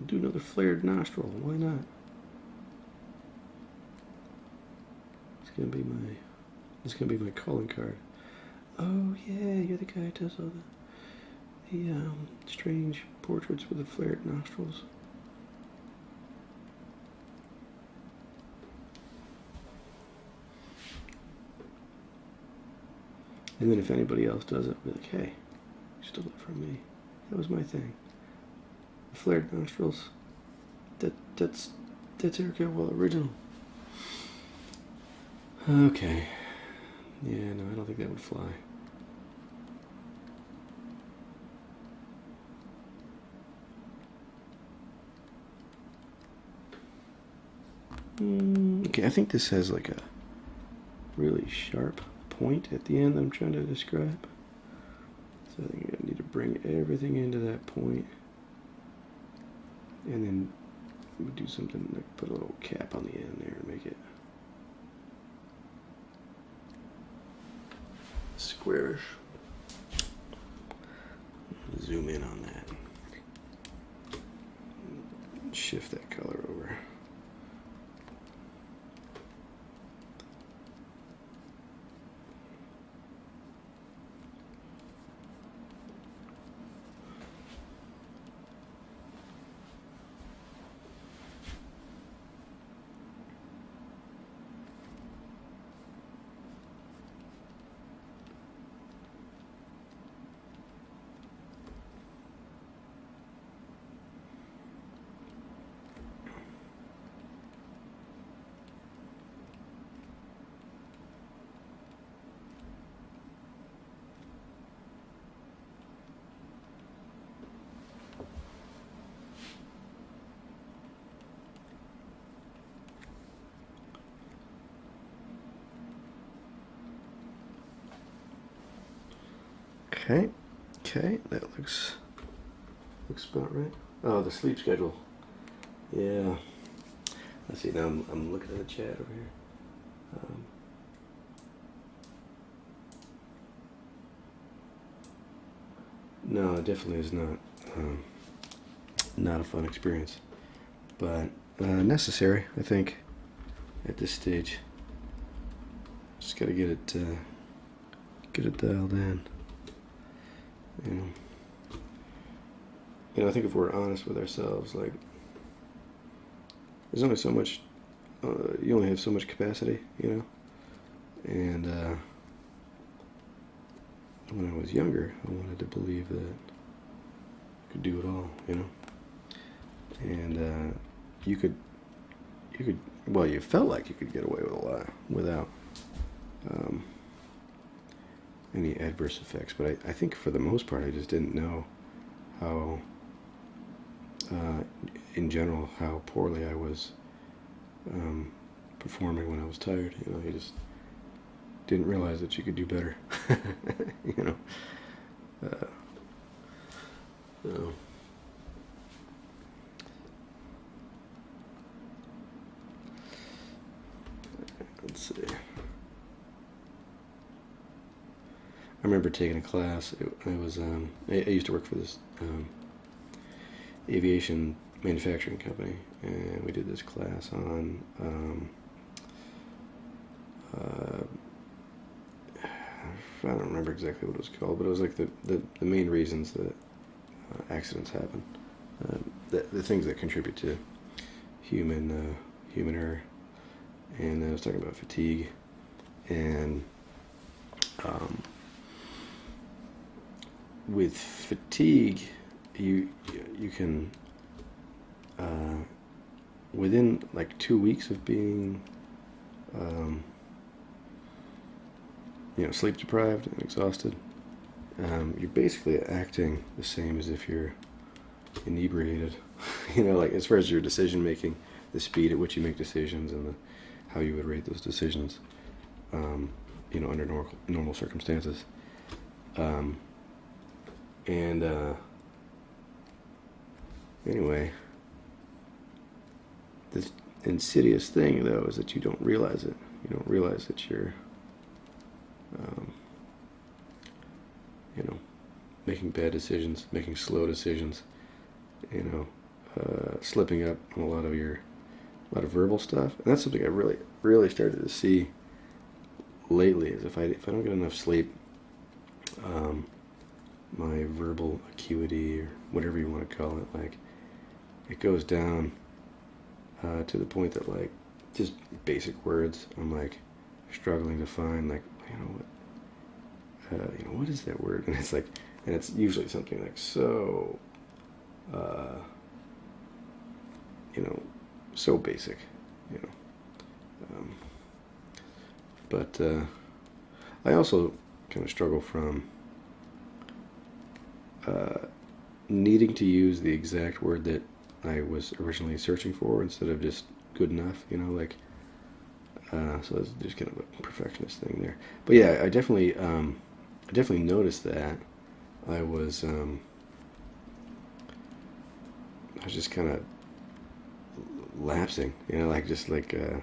Do another flared nostril. Why not? It's gonna be my calling card. Oh yeah, you're the guy who does all the strange portraits with the flared nostrils. And then if anybody else does it, I'll be like, hey, you stole it from me. That was my thing. The flared nostrils. That's Eric Elwell original. Okay. Yeah, no, I don't think that would fly. Okay, I think this has like a really sharp point at the end that I'm trying to describe. So I think I need to bring everything into that point. And then we do something like put a little cap on the end there and make it squarish. Zoom in on that. Shift that color over. Okay, that looks about right. Oh, the sleep schedule. Yeah. Let's see. Now I'm looking at the chat over here. No, it definitely is not a fun experience, but necessary, I think, at this stage. Just gotta get it dialed in. You know, I think if we're honest with ourselves, like, there's only so much, you only have so much capacity, you know? And when I was younger, I wanted to believe that I could do it all, you know? And you felt like you could get away with a lot without any adverse effects, but I think for the most part I just didn't know how, in general, how poorly I was performing when I was tired. You know, you just didn't realize that you could do better. You know. So. Let's see. I remember taking a class. It was I used to work for this aviation manufacturing company, and we did this class on I don't remember exactly what it was called, but it was like the main reasons that accidents happen, the things that contribute to human error, and I was talking about fatigue, and with fatigue, you can within like 2 weeks of being sleep deprived and exhausted, you're basically acting the same as if you're inebriated. You know, like as far as your decision making, the speed at which you make decisions, and how you would rate those decisions, under normal circumstances. Anyway, this insidious thing, though, is that you don't realize it. You don't realize that you're, making bad decisions, making slow decisions, slipping up on a lot of verbal stuff. And that's something I really, really started to see lately, is if I don't get enough sleep, my verbal acuity, or whatever you want to call it, like, it goes down to the point that, like, just basic words, I'm like struggling to find, like, you know, what is that word? And it's like, and it's usually something like so, you know, so basic, you know. But I also kind of struggle from needing to use the exact word that I was originally searching for instead of just good enough, you know, like, so there's kind of a perfectionist thing there. But yeah, I definitely noticed that I was just kind of lapsing, you know, like just like man,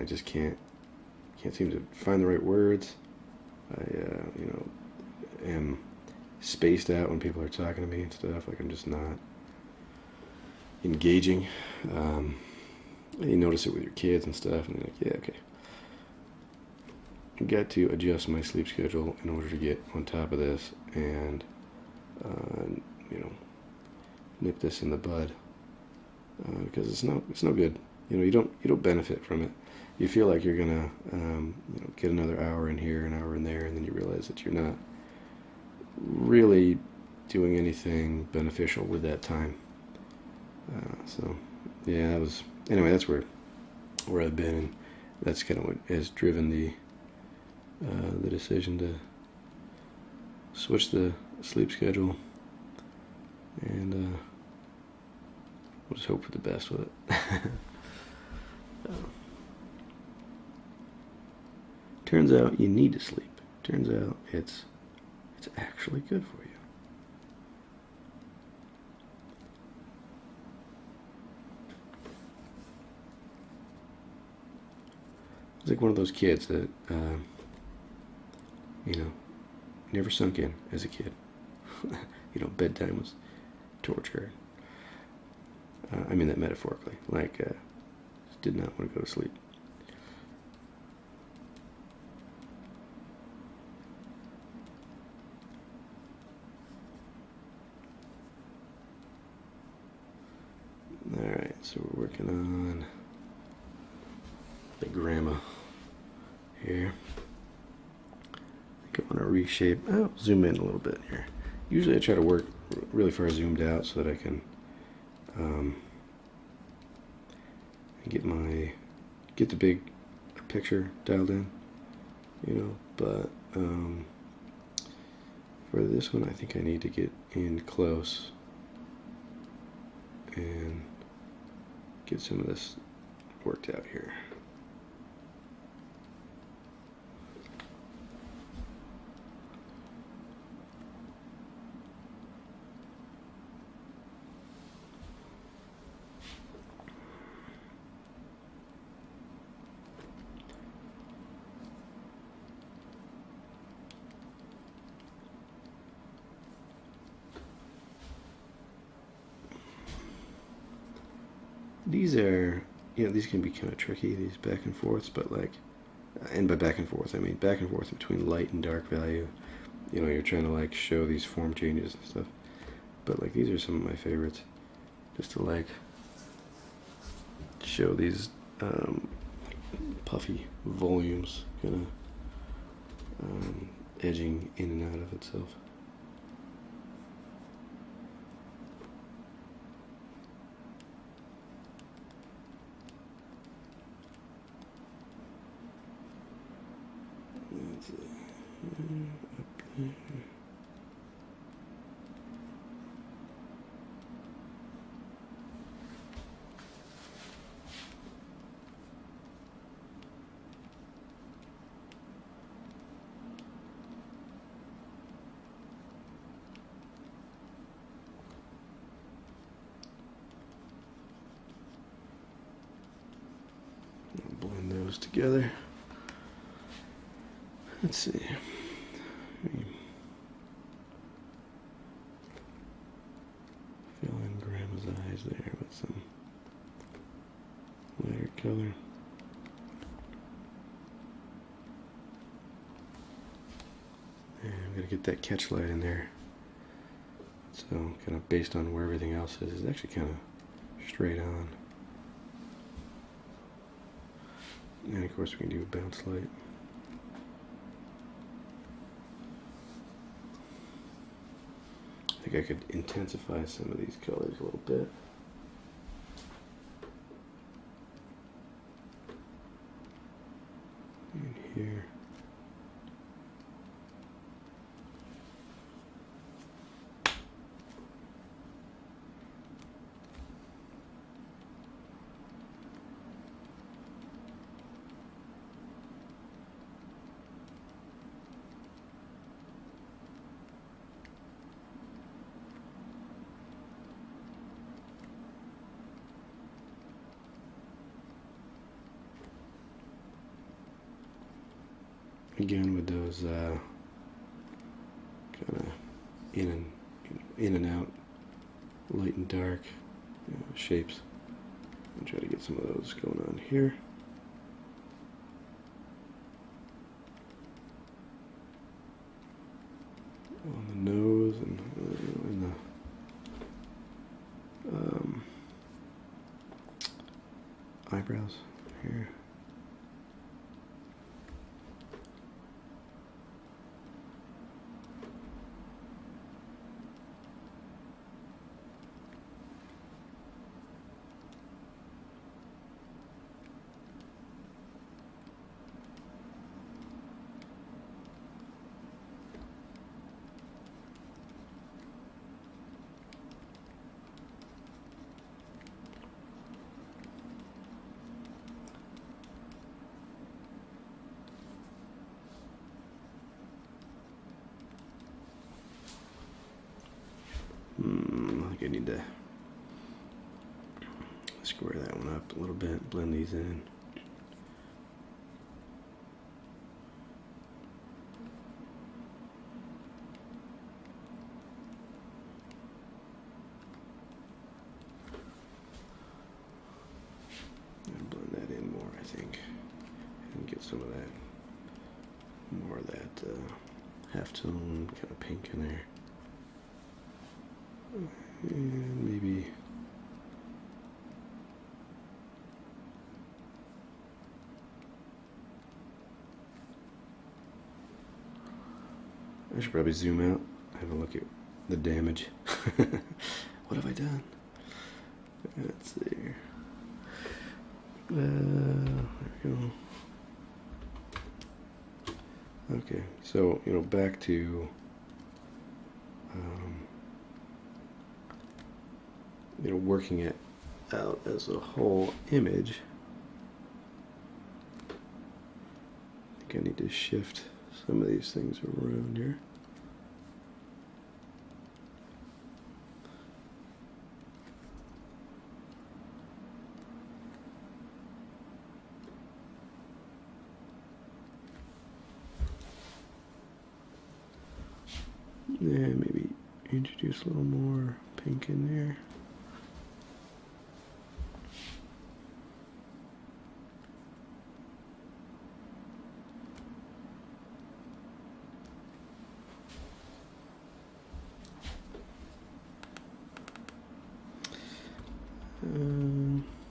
I just can't seem to find the right words. I you know, am spaced out when people are talking to me and stuff. Like I'm just not engaging. You notice it with your kids and stuff, and you're like, yeah, okay. I got to adjust my sleep schedule in order to get on top of this, and you know, nip this in the bud, because it's no good. You know, you don't benefit from it. You feel like you're gonna you know, get another hour in here, an hour in there, and then you realize that you're not really doing anything beneficial with that time. So yeah, that was, anyway, that's where I've been, and that's kind of what has driven the decision to switch the sleep schedule, and we'll just hope for the best with it. Turns out you need to sleep. Turns out it's actually good for you. It's like one of those kids that, you know, never sunk in as a kid. You know, bedtime was torture. I mean that metaphorically. Like, just did not want to go to sleep. Alright, so we're working on the grandma here. I think I want to reshape. I'll zoom in a little bit here. Usually I try to work really far zoomed out so that I can get the big picture dialed in, you know, but for this one I think I need to get in close and get some of this worked out here. These are, you know, these can be kind of tricky, these back and forths, but like, and by back and forth, I mean back and forth between light and dark value. You know, you're trying to like show these form changes and stuff. But like, these are some of my favorites, just to like show these puffy volumes kind of edging in and out of itself. Blend those together. Let's see. Fill in Grandma's eyes there with some lighter color. And I'm going to get that catch light in there. So kind of based on where everything else is, it's actually kind of straight on. And of course we can do a bounce light. I think I could intensify some of these colors a little bit. And here. Again with those kind of in and out, light and dark shapes. And try to get some of those going on here. On the nose and in the eyebrows here. I think I need to square that one up a little bit, blend these in. And blend that in more, I think, and get some of that, more of that half-tone kind of pink in there. And maybe I should probably zoom out, have a look at the damage. What have I done? Let's see. There we go. Okay, so back to working it out as a whole image. I think I need to shift some of these things around here. Yeah, maybe introduce a little more pink in there.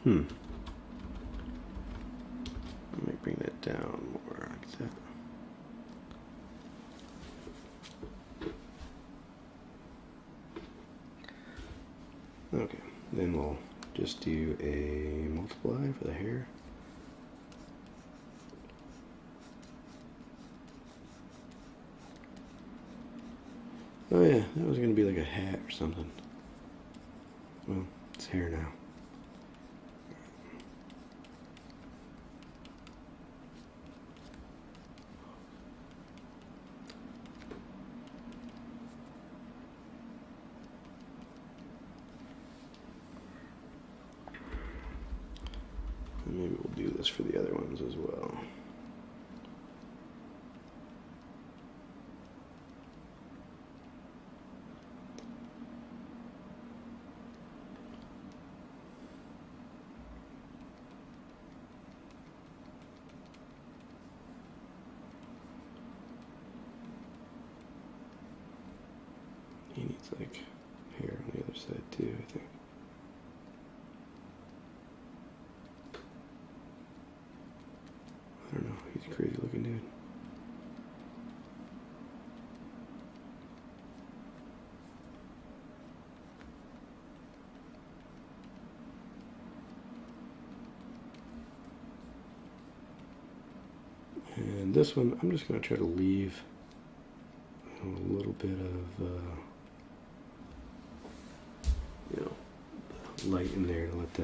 Let me bring that down more like that. Okay, then we'll just do a multiply for the hair. Oh yeah, that was going to be like a hat or something. Well, it's hair now. And maybe we'll do this for the other ones as well. He needs like hair on the other side too, I think. I don't know, he's a crazy looking dude. And this one, I'm just going to try to leave a little bit of, light in there to let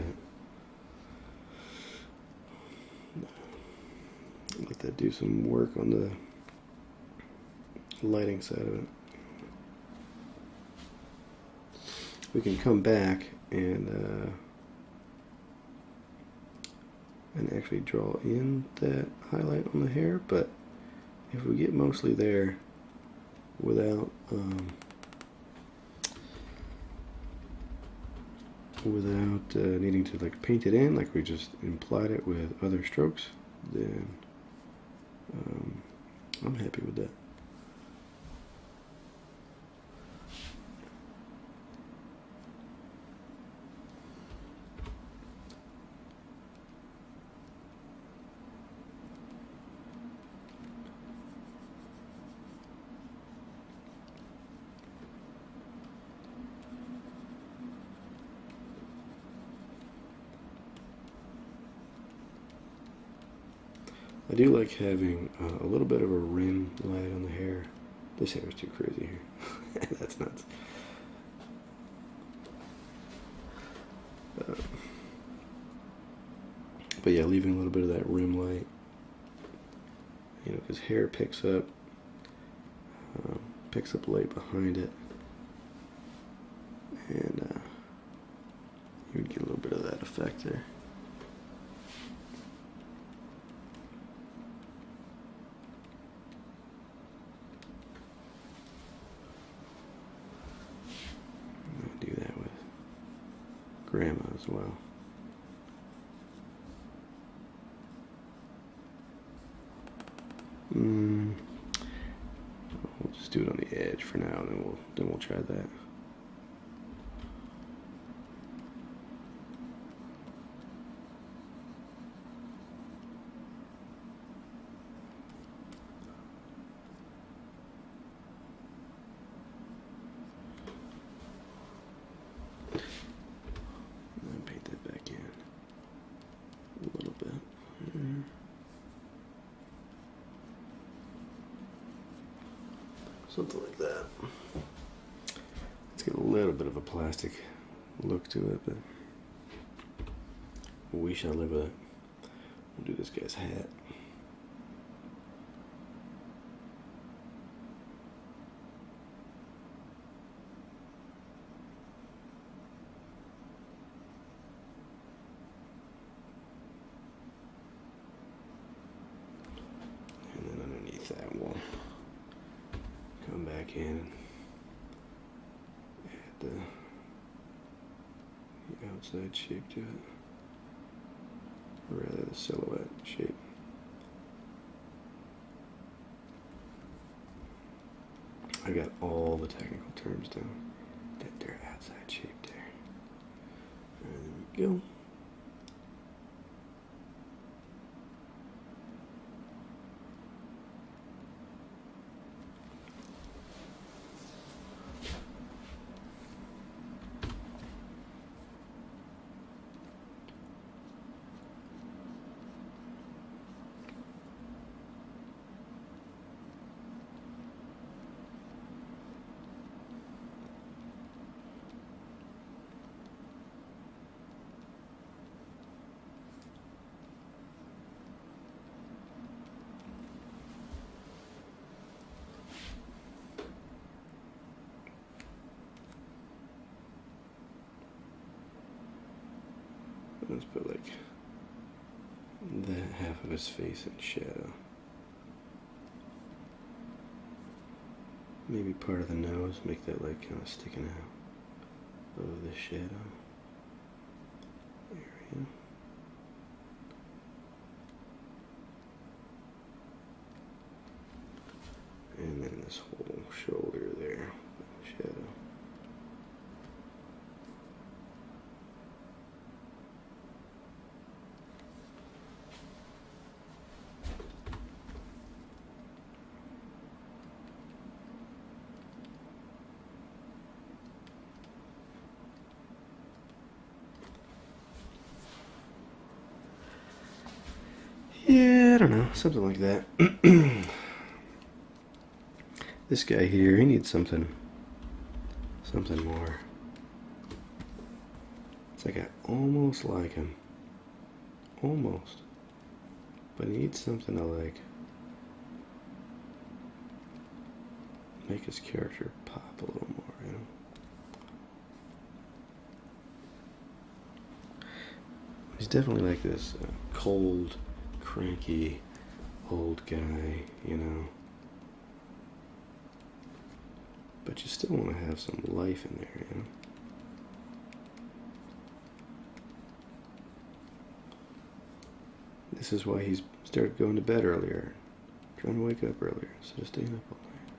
that do some work on the lighting side of it. We can come back and actually draw in that highlight on the hair, but if we get mostly there without needing to like paint it in, like we just implied it with other strokes, then I'm happy with that. I do like having a little bit of a rim light on the hair. This hair is too crazy here. That's nuts. But yeah, leaving a little bit of that rim light, because hair picks up light behind it, and you would get a little bit of that effect there. Do that with grandma as well. We'll just do it on the edge for now, and then we'll try that. Paint that back in a little bit. Something like that. Let's get a little bit of a plastic look to it, but we shall live with it. We'll do this guy's hat. That will come back in and add the outside shape to it, or rather the silhouette shape. I got all the technical terms down. That their outside shape there. There we go. Let's put like that half of his face in shadow. Maybe part of the nose, make that like kind of sticking out of the shadow. There we go. And then this whole shoulder there, shadow. Yeah, I don't know, something like that. This guy here, he needs something more. It's like I almost like him. Almost. But he needs something to like make his character pop a little more, you know? He's definitely like this cold, cranky, old guy, you know? But you still want to have some life in there, you know? This is why he's started going to bed earlier, trying to wake up earlier instead of staying up all night.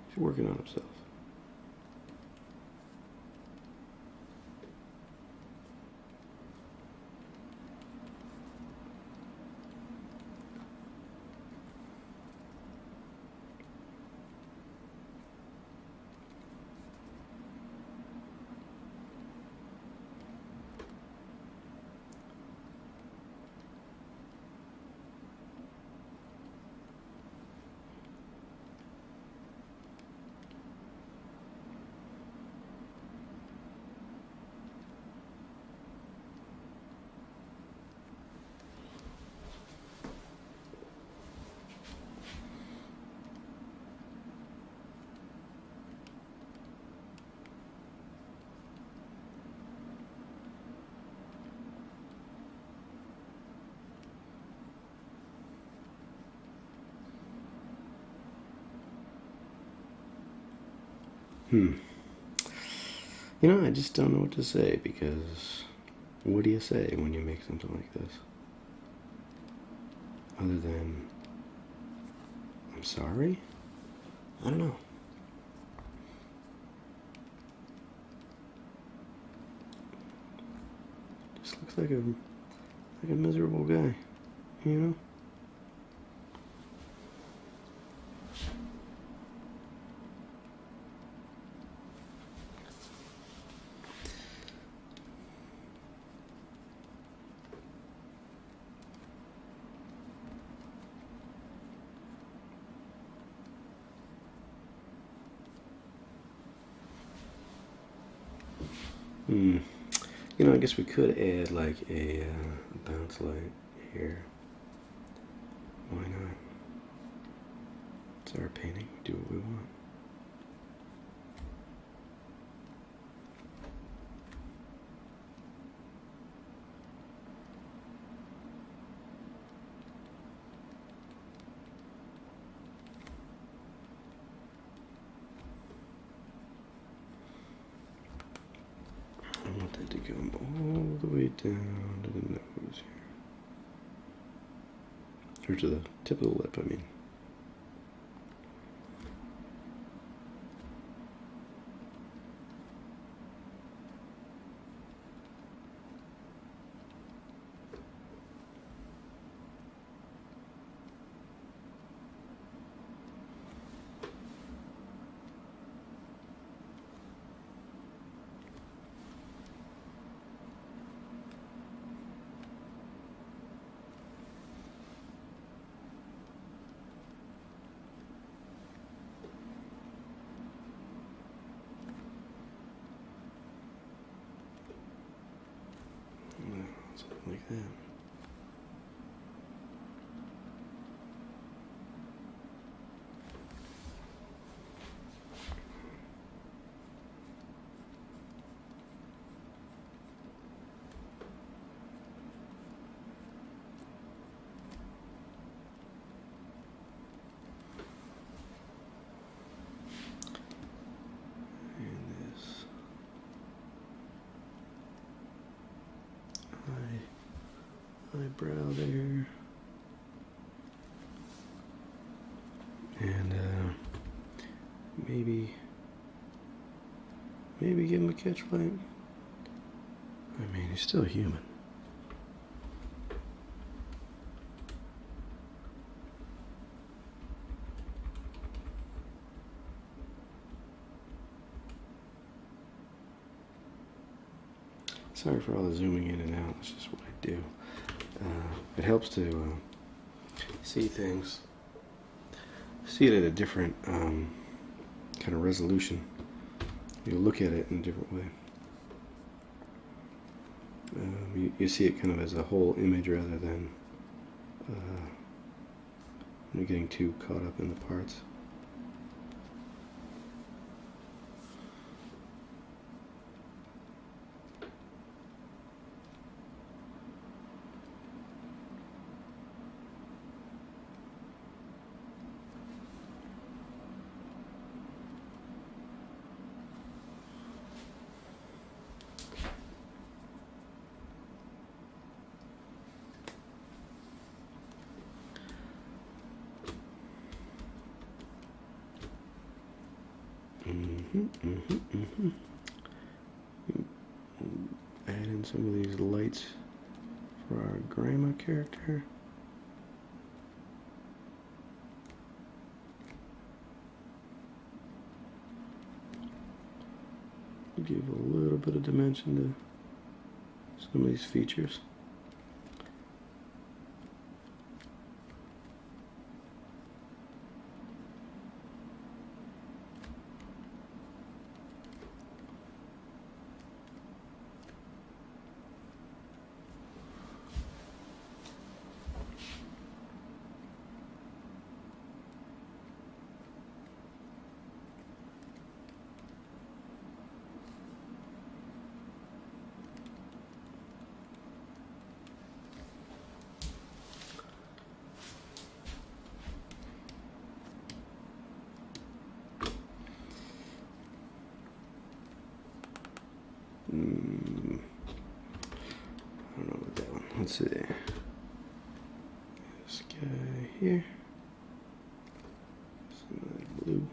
He's working on himself. You know, I just don't know what to say, because what do you say when you make something like this? Other than, I'm sorry? I don't know. Just looks like a miserable guy, you know? You know, I guess we could add like a bounce light here. Why not? It's our painting. Do what we want. I want that to go all the way down to the nose here. Or to the tip of the lip, I mean. Something like that. Eyebrow there, and maybe give him a catch light. I mean, he's still human. Sorry for all the zooming in and out. That's just what I do. It helps to see things, see it at a different kind of resolution. You look at it in a different way. You see it kind of as a whole image rather than you're getting too caught up in the parts. Add in some of these lights for our grandma character. Give a little bit of dimension to some of these features. I don't know about that one. Let's see. This guy here. Some of that blue.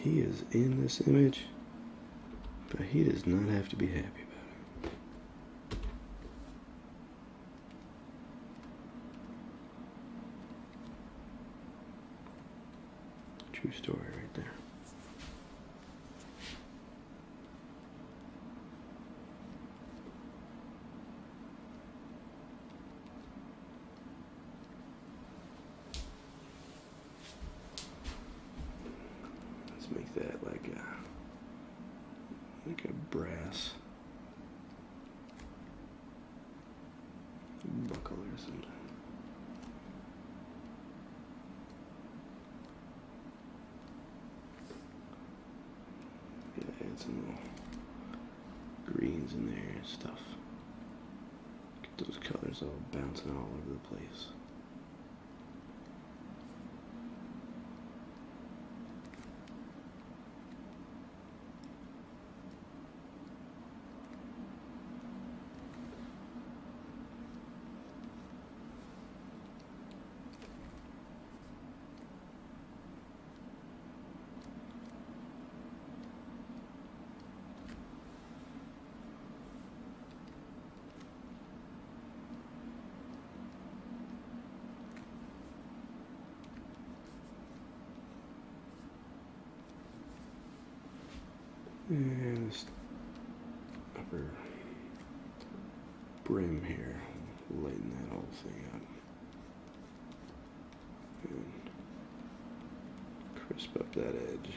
He is in this image, but he does not have to be happy about it. True story right there. Make that like a brass buckle or something. Yeah, add some little greens in there and stuff. Get those colors all bouncing all over the place. And this upper brim here, lighten that whole thing up. And crisp up that edge.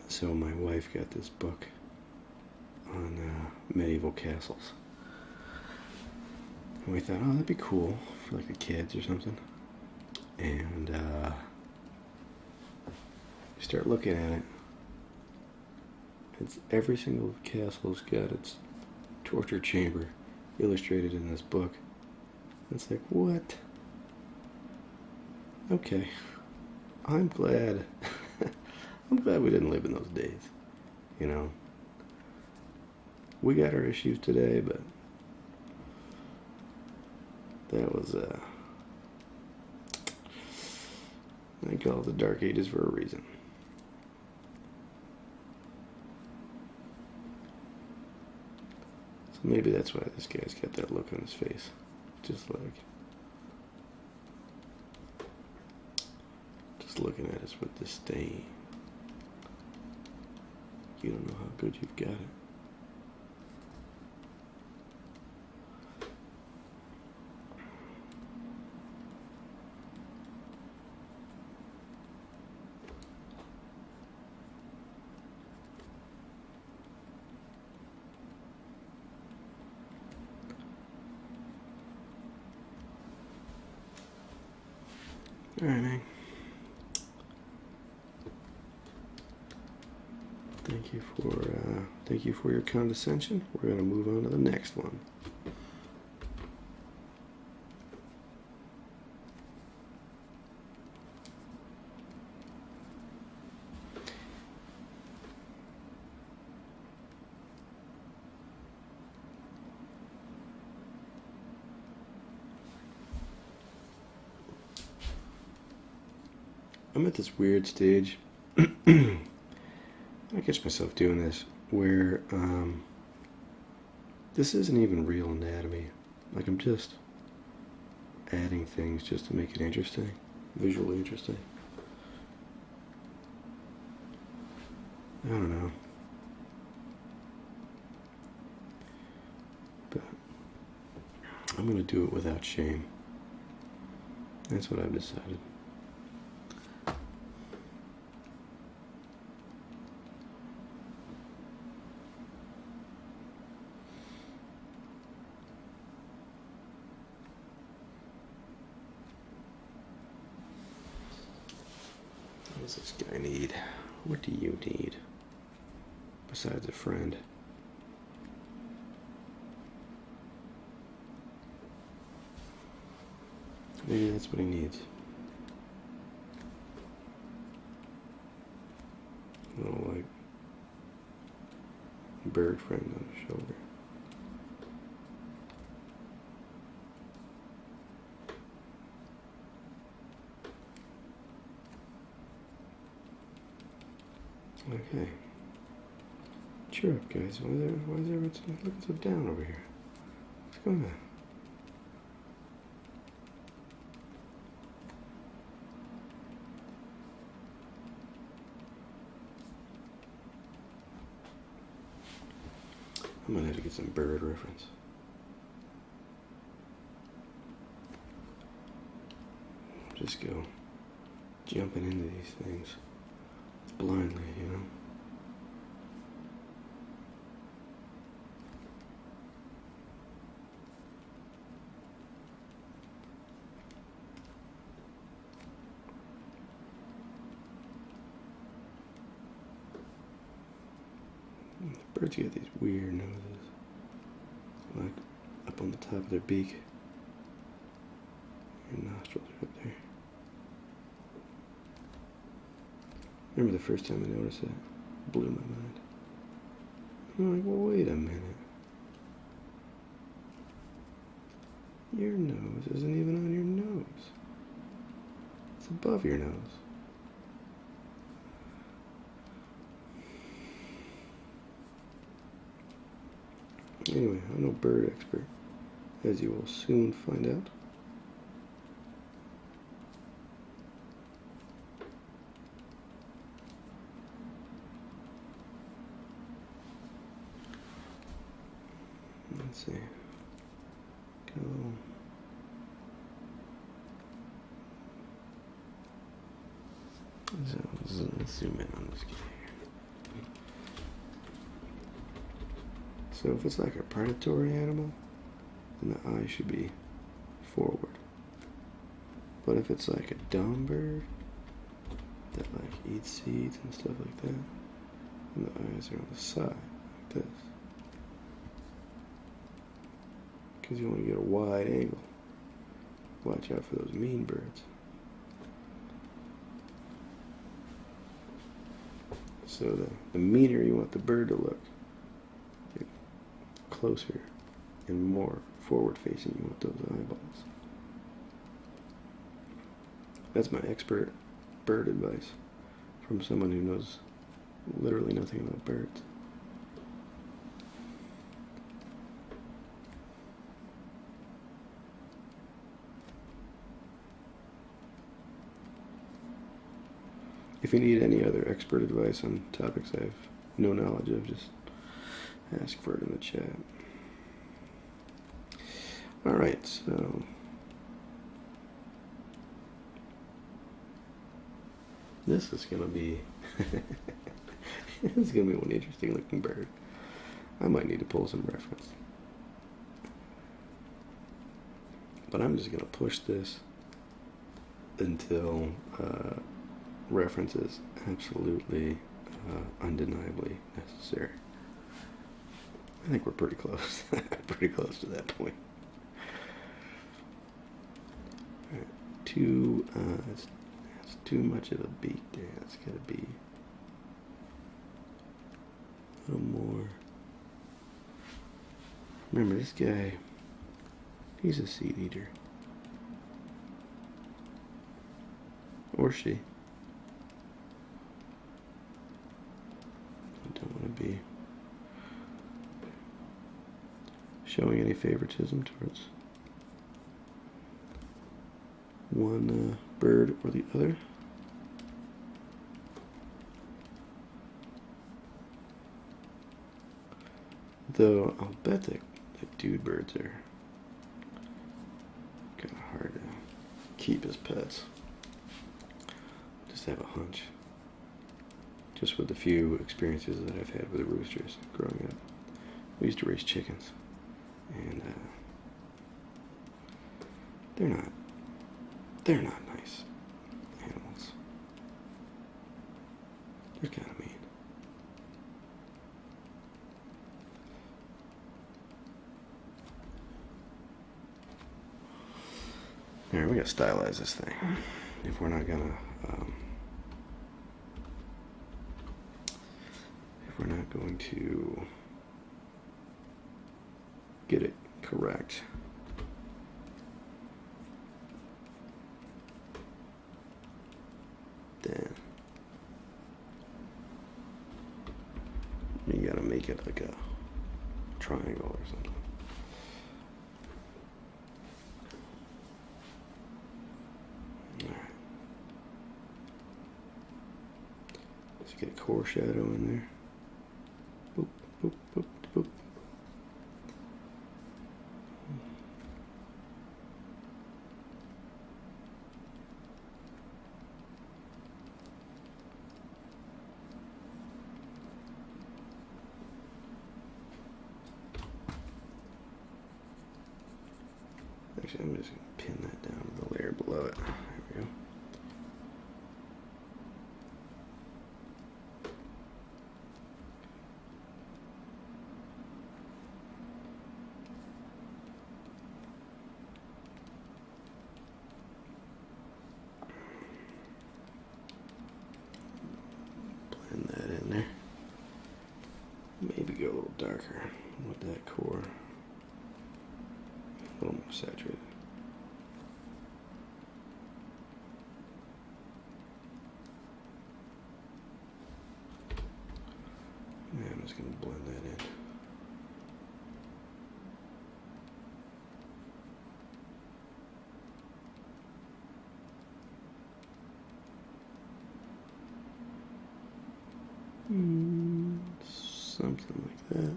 So my wife got this book on medieval castles. And we thought, oh, that'd be cool for like the kids or something. And you start looking at it. It's every single castle's got its torture chamber illustrated in this book. It's like, what? Okay. I'm glad. I'm glad we didn't live in those days. You know. We got our issues today, but that was I call it the Dark Ages for a reason. So maybe that's why this guy's got that look on his face. Just looking at us with disdain. You don't know how good you've got it. All right, man. Thank you for your condescension. We're gonna move on to the next one. I'm at this weird stage. I catch myself doing this where this isn't even real anatomy. Like, I'm just adding things just to make it interesting, visually interesting. I don't know. But I'm going to do it without shame. That's what I've decided. What does this guy need? What do you need? Besides a friend. Maybe that's what he needs. A little, like, bird friend on his shoulder. Okay. Cheer up, guys. Why is everyone looking so down over here? What's going on? I'm gonna have to get some bird reference. Just go jumping into these things blindly, you know? Birds get these weird noses, like up on the top of their beak. Their nostrils are up there. Remember the first time I noticed it? It blew my mind. I'm like, well, wait a minute. Your nose isn't even on your nose. It's above your nose. Anyway, I'm no bird expert, as you will soon find out. Let's see. Go. Let's zoom in on this guy here. So if it's like a predatory animal, then the eye should be forward. But if it's like a dumb bird that like eats seeds and stuff like that, then the eyes are on the side, like this. Because you want to get a wide angle. Watch out for those mean birds. So the meaner you want the bird to look, the closer and more forward facing you want those eyeballs. That's my expert bird advice from someone who knows literally nothing about birds. If you need any other expert advice on topics I have no knowledge of, just ask for it in the chat. Alright, so this is going to be this is going to be one interesting looking bird. I might need to pull some reference. But I'm just going to push this until reference is absolutely undeniably necessary. I think we're pretty close. Pretty close to that point. All right, that's too much of a beak there. That's got to be a little more. Remember, this guy, he's a seed eater. Or she. I don't want to be showing any favoritism towards one bird or the other. Though I'll bet that dude birds are kind of hard to keep as pets. Just have a hunch. Just with the few experiences that I've had with the roosters growing up. We used to raise chickens, and they're not nice animals. They're kind of mean. Alright, we gotta stylize this thing. If we're not gonna, if we're not going to get it correct. Then you gotta make it like a triangle or something. Alright. Let's get a core shadow in there. Boop, boop, boop, boop. Actually, I'm just going to pin that down to the layer below it. There we go. Blend that in there. Maybe go a little darker with that core. A little more saturated. Yeah, I'm just going to blend that in. Something like that.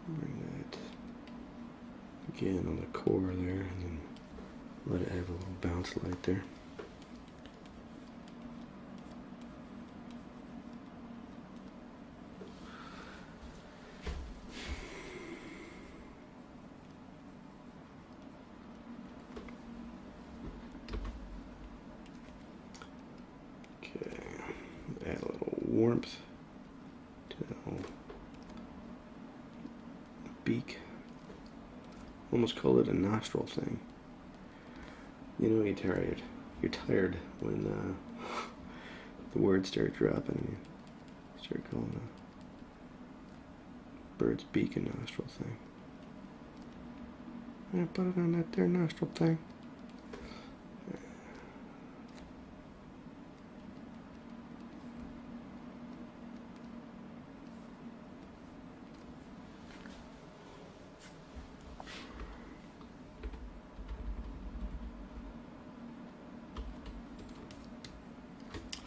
Bring that again on the core there, and then let it have a little bounce light there. Add a little warmth to that whole beak. Almost called it a nostril thing. You know, you're tired. You're tired when the words start dropping and you start calling a bird's beak a nostril thing. Yeah, put it on that there nostril thing.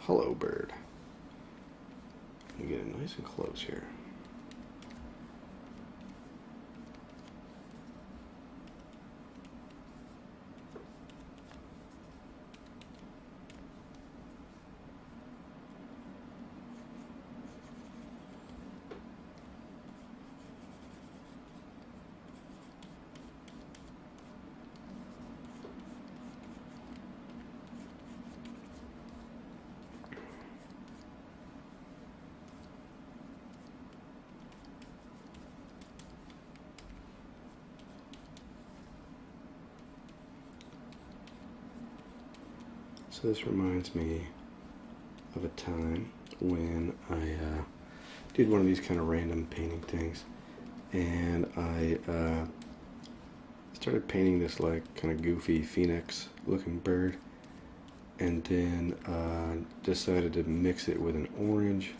Hello, bird. You get it nice and close here. So this reminds me of a time when I did one of these kind of random painting things, and I started painting this like kind of goofy phoenix looking bird, and then decided to mix it with an orange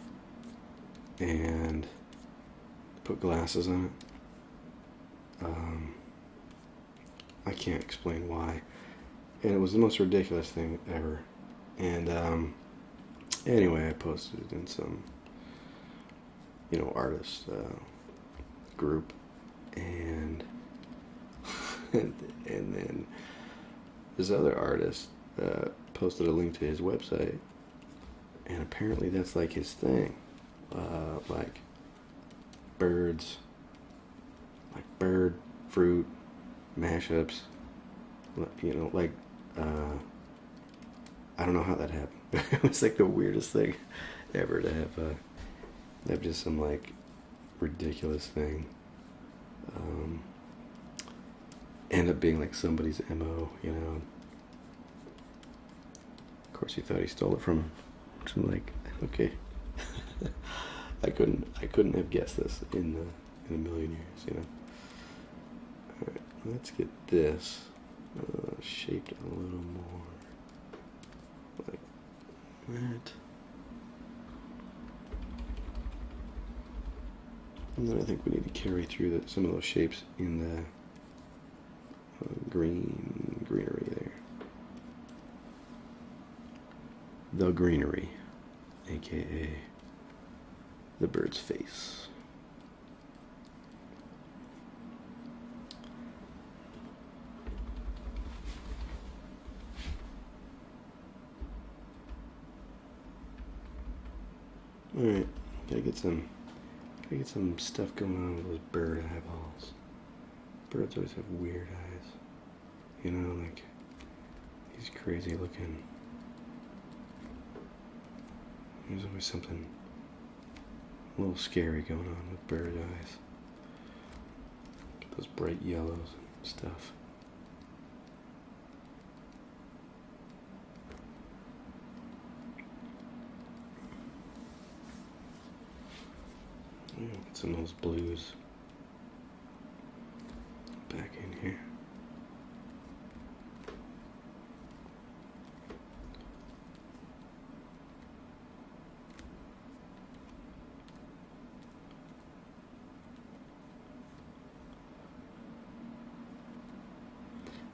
and put glasses on it. I can't explain why. And it was the most ridiculous thing ever. And anyway, I posted it in some, artist group, and and then this other artist posted a link to his website, and apparently that's like his thing, like birds, like bird fruit mashups, like. I don't know how that happened. It was like the weirdest thing ever to have just some like ridiculous thing end up being like somebody's MO, Of course, he thought he stole it from him. So I'm like, okay, I couldn't have guessed this in a million years, All right, let's get this. Shaped a little more like that. And then I think we need to carry through some of those shapes in the greenery there. The greenery, aka the bird's face. Alright, gotta get some stuff going on with those bird eyeballs. Birds always have weird eyes. Like these crazy looking. There's always something a little scary going on with bird eyes. Those bright yellows and stuff. Get some of those blues back in here.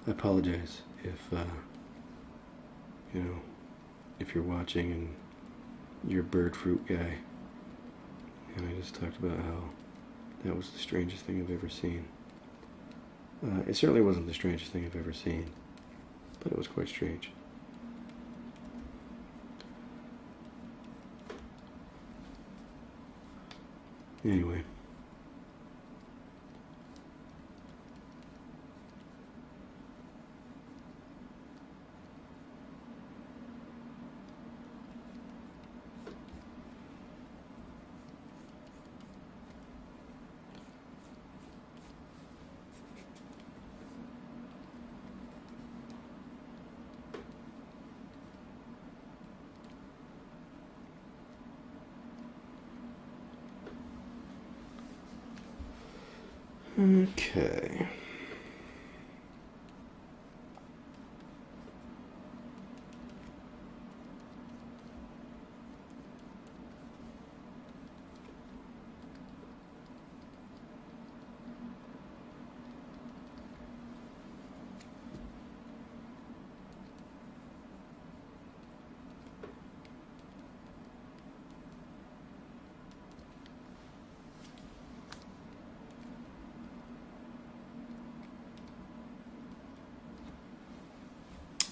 I apologize if you're watching and you're a bird fruit guy. And I just talked about how that was the strangest thing I've ever seen. It certainly wasn't the strangest thing I've ever seen, but it was quite strange. Anyway. Okay.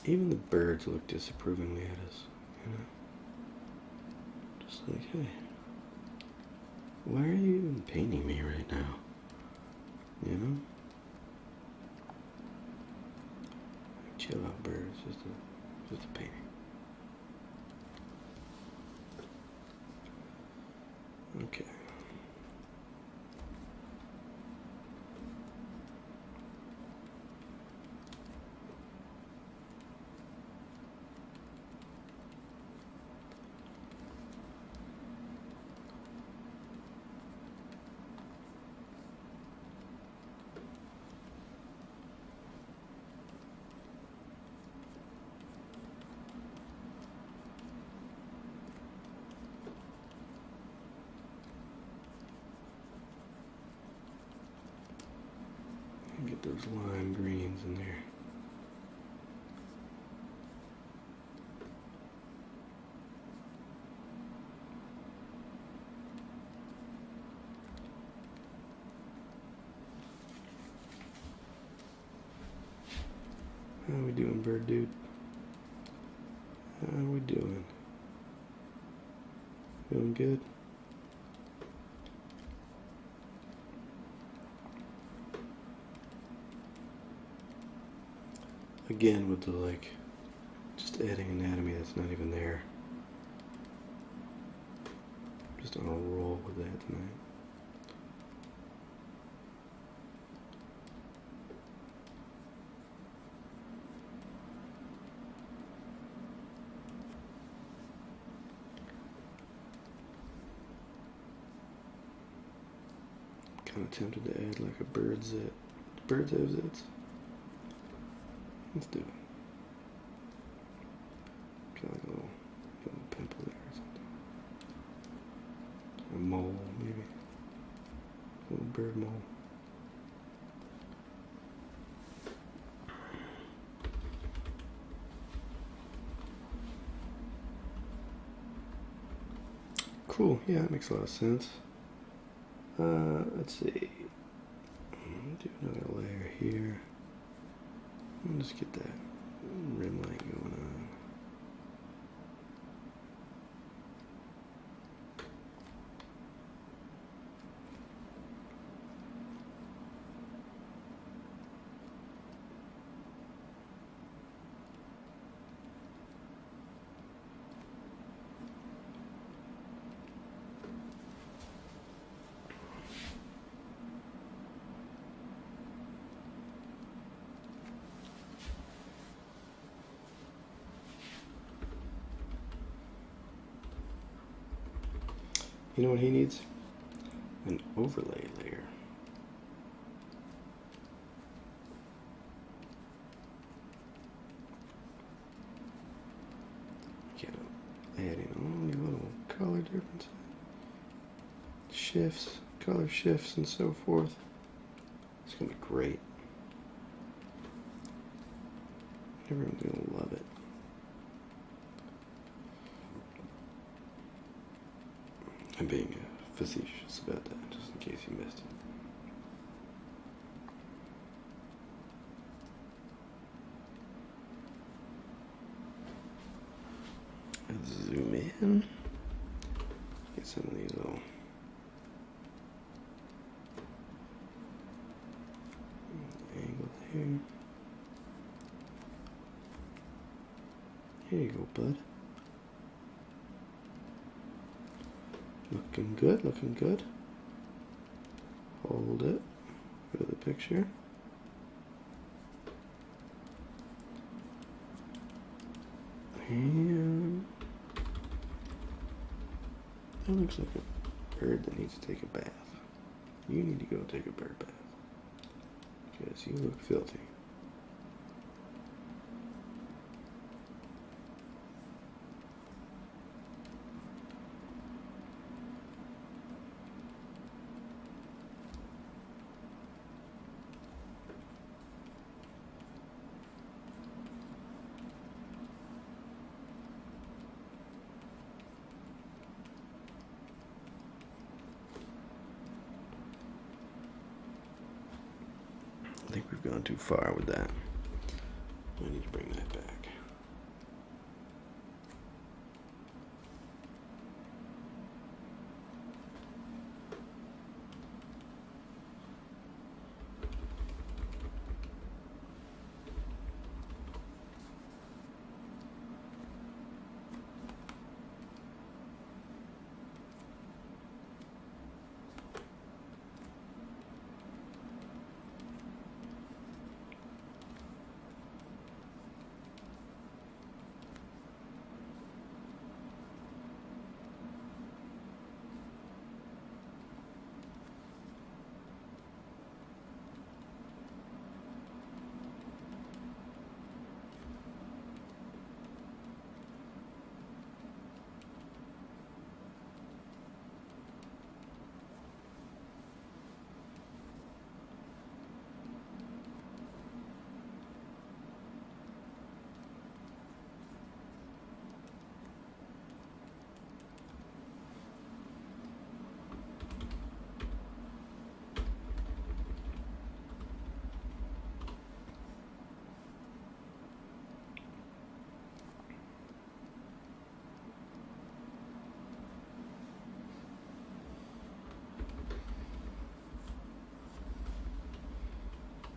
Even the birds look disapprovingly at us, you know? Just like, hey, why are you even painting me right now? You know? Chill out, birds, just a painting. Okay. Get those lime greens in there. How we doing, bird dude? How we doing? Feeling good? Again with the just adding anatomy that's not even there. Just on a roll with that tonight. Kind of tempted to add like a bird's zit. Birds have zits. Let's do it. Got like a little pimple there or something. A mole, maybe. A little bird mole. Cool, yeah, that makes a lot of sense. Let's see. Do another layer here. I'll just get that rim light going on. You know what he needs? An overlay layer. Get adding only little color differences, shifts, color shifts, and so forth. It's gonna be great. Everyone's gonna love it. I'm being facetious about that, just in case you missed it. And get some of these little angles here. Here you go, bud. Looking good, looking good. Hold it for the picture. And that looks like a bird that needs to take a bath. You need to go take a bird bath because you look filthy. I think we've gone too far with that. I need to bring that back.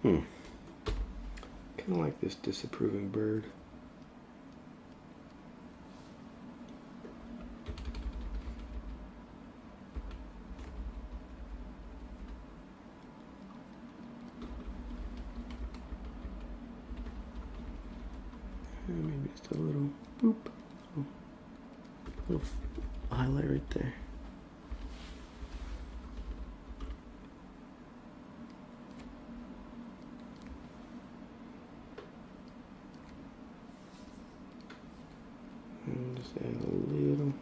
Kind of like this disapproving bird. And maybe just a little boop. Little highlight right there. And just add a little,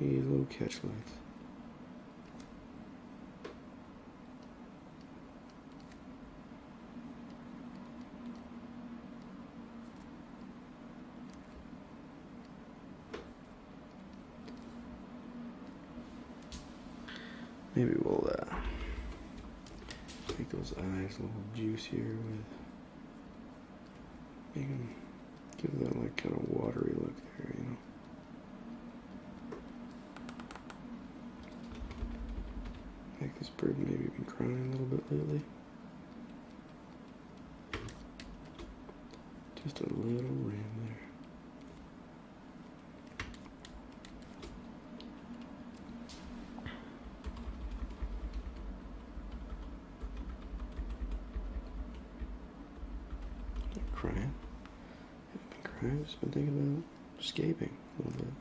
these little catch lights. Maybe we'll make those eyes a little juicier with, make them, give that like kind of watery look there, you know. Like this bird maybe been crying a little bit lately. Just a little rim there. Crying. Haven't been crying, just been thinking about escaping a little bit.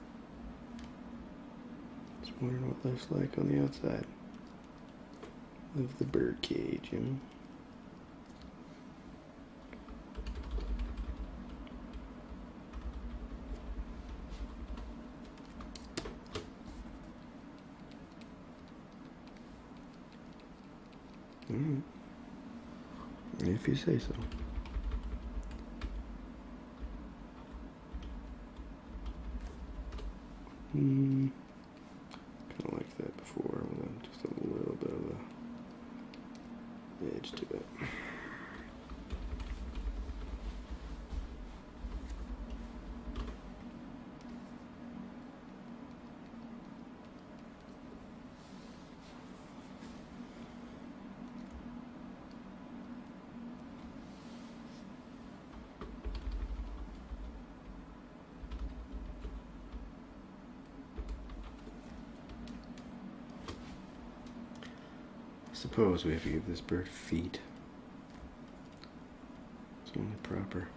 Just wondering what life's like on the outside of the bird cage, you know? Alright. If you say so. Kind of like that before, with just a little bit of a edge to it. suppose we have to give this bird feet. It's only proper.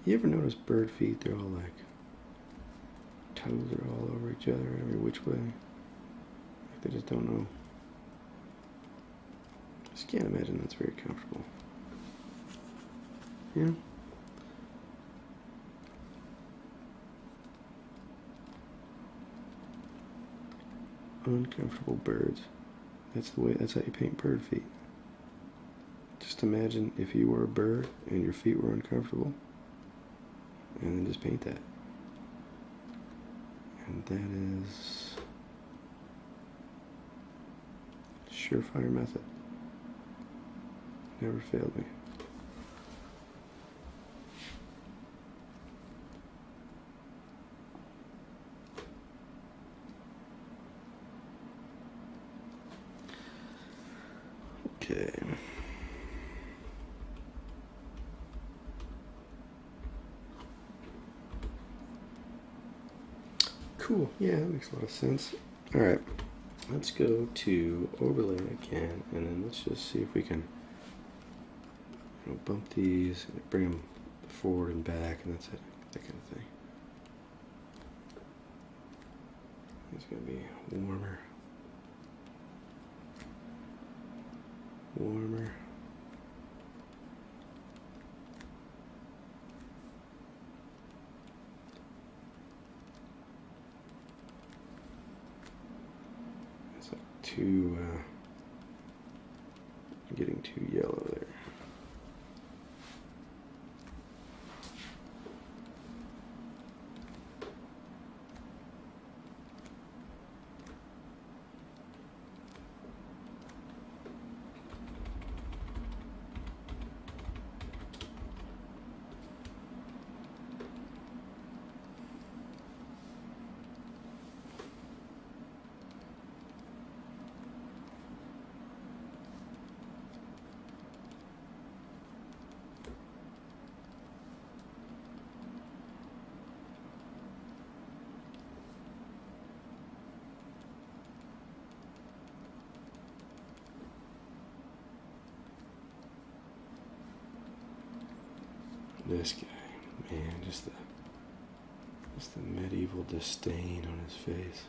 You ever notice bird feet? They're all like, toes are all over each other every which way. Like they just don't know. I just can't imagine that's very comfortable. Yeah. Uncomfortable birds. That's how you paint bird feet. Just imagine if you were a bird and your feet were uncomfortable, and then just paint that. And that is a surefire method. Never failed me. Okay. Cool. Yeah, that makes a lot of sense. All right. Let's go to overlay again, and then let's just see if we can bump these, bring them forward and back, and that's it. That kind of thing. It's going to be warmer. Warmer. It's like too, getting too yellow there. This guy, man, just the medieval disdain on his face.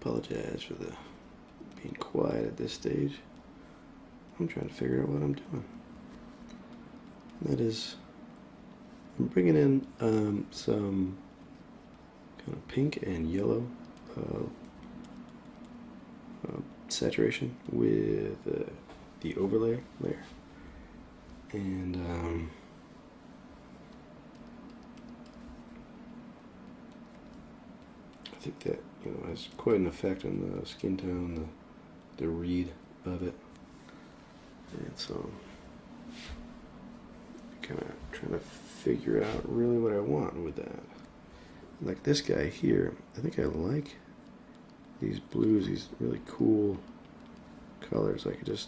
Apologize for the being quiet at this stage. I'm trying to figure out what I'm doing. That is, I'm bringing in some kind of pink and yellow saturation with the overlay layer, and I think that has quite an effect on the skin tone, the read above it. And so kind of trying to figure out really what I want with that. Like this guy here, I think I like these blues, these really cool colors. Like it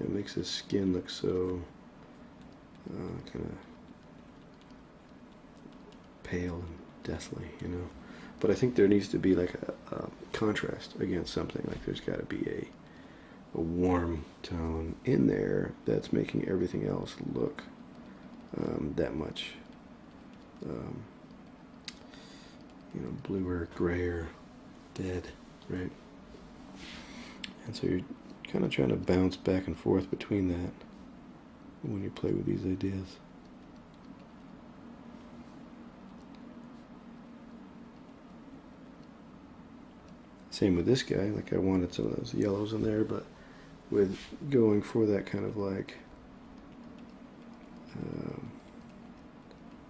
makes his skin look so kind of pale and deathly, you know. But I think there needs to be like a contrast against something. Like there's got to be a warm tone in there that's making everything else look that much, you know, bluer, grayer, dead, right? And so you're kind of trying to bounce back and forth between that when you play with these ideas. Same with this guy. Like I wanted some of those yellows in there, but with going for that kind of like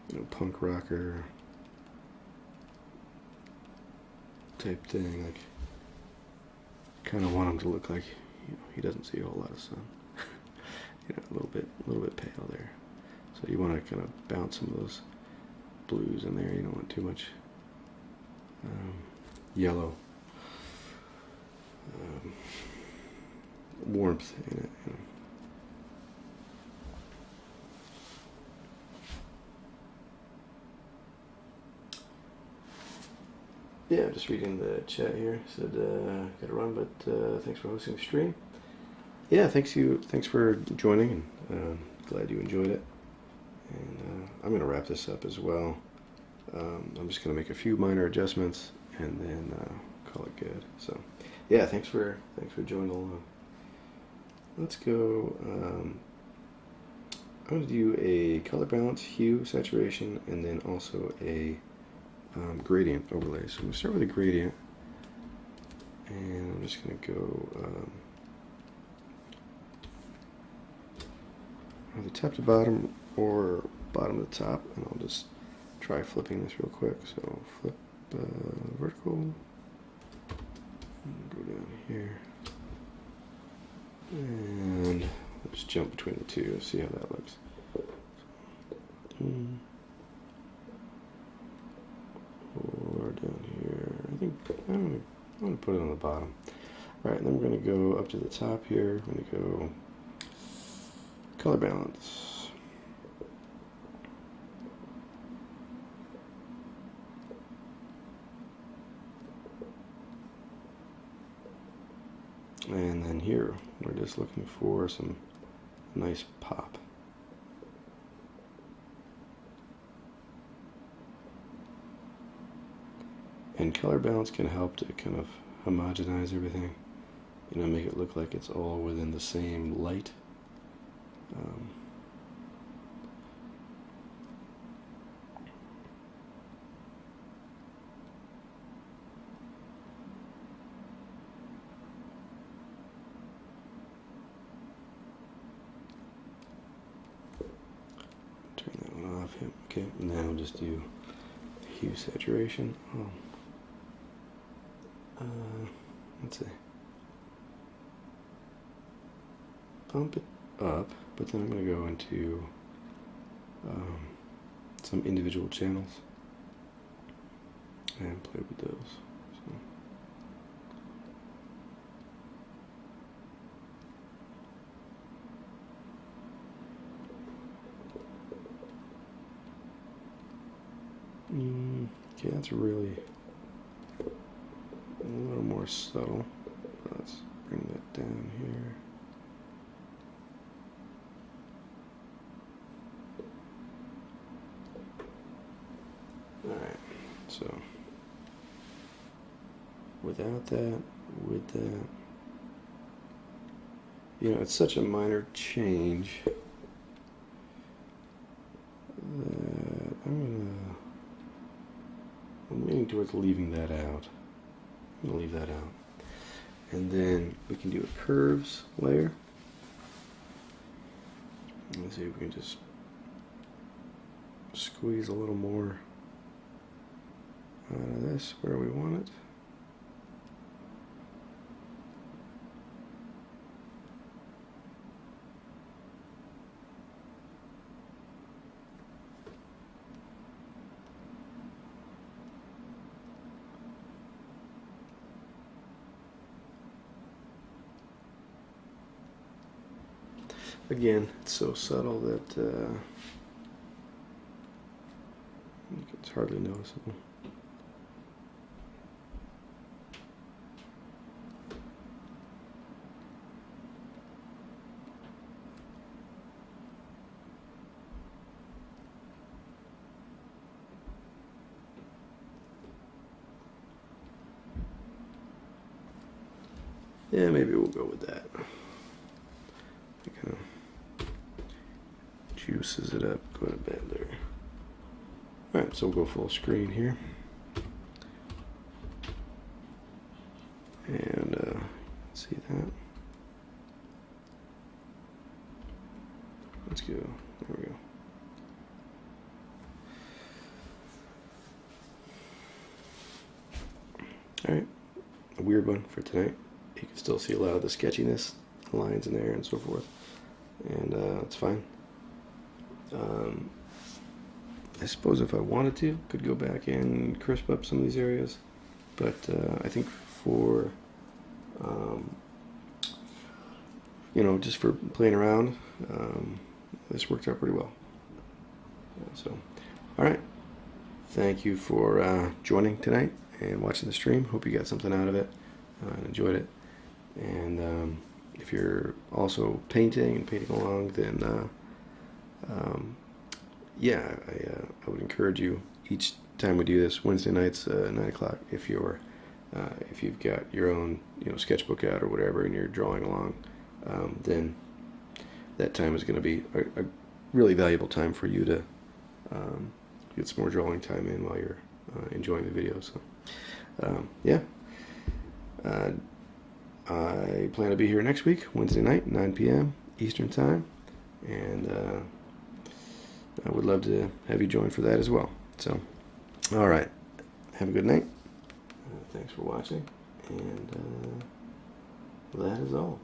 you know, punk rocker type thing, like kind of want him to look like, you know, he doesn't see a whole lot of sun. You know, a little bit pale there. So you want to kind of bounce some of those blues in there. You don't want too much yellow warmth in it. You know. Yeah, just reading the chat here. Said gotta run, but thanks for hosting the stream. Yeah, thanks for joining, and glad you enjoyed it. And I'm gonna wrap this up as well. I'm just gonna make a few minor adjustments and then call it good. So, yeah, thanks for joining along. Let's go. I'm gonna do a color balance, hue, saturation, and then also a gradient overlay. So I'm going to start with a gradient, and I'm just going to go either top to bottom or bottom to top, and I'll just try flipping this real quick. So flip vertical, go down here, and I'll just jump between the two, see how that looks. Or down here, I think I'm going to put it on the bottom. Alright, then we're going to go up to the top here. We're going to go color balance. And then here, we're just looking for some nice pop. And color balance can help to kind of homogenize everything, you know, make it look like it's all within the same light. Turn that one off. Okay, now we'll just do hue saturation. Let's see. Bump it up, but then I'm going to go into some individual channels and play with those. So. Okay, that's really a little more subtle. Let's bring that down here. Alright, so without that, with that, you know, it's such a minor change that I'm leaning towards leaving that out. I'm going to leave that out. And then we can do a curves layer. Let's see if we can just squeeze a little more out of this where we want it. Again, it's so subtle that it's hardly noticeable. Yeah, maybe we'll go with that. It kind of juices it up quite a bit there. Alright, so we'll go full screen here. And see that? Let's go. There we go. Alright, a weird one for tonight. You can still see a lot of the sketchiness, lines in there and so forth. And it's fine. I suppose if I wanted to, could go back and crisp up some of these areas. But I think for, you know, just for playing around, this worked out pretty well. So, alright. Thank you for joining tonight and watching the stream. Hope you got something out of it and enjoyed it. And if you're also painting and painting along, then yeah, I would encourage you each time we do this Wednesday nights 9 o'clock. If you've got your own sketchbook out or whatever, and you're drawing along, then that time is going to be a really valuable time for you to get some more drawing time in while you're enjoying the video. So yeah. I plan to be here next week, Wednesday night, 9 p.m. Eastern Time, and I would love to have you join for that as well. So, all right, have a good night. Thanks for watching, and that is all.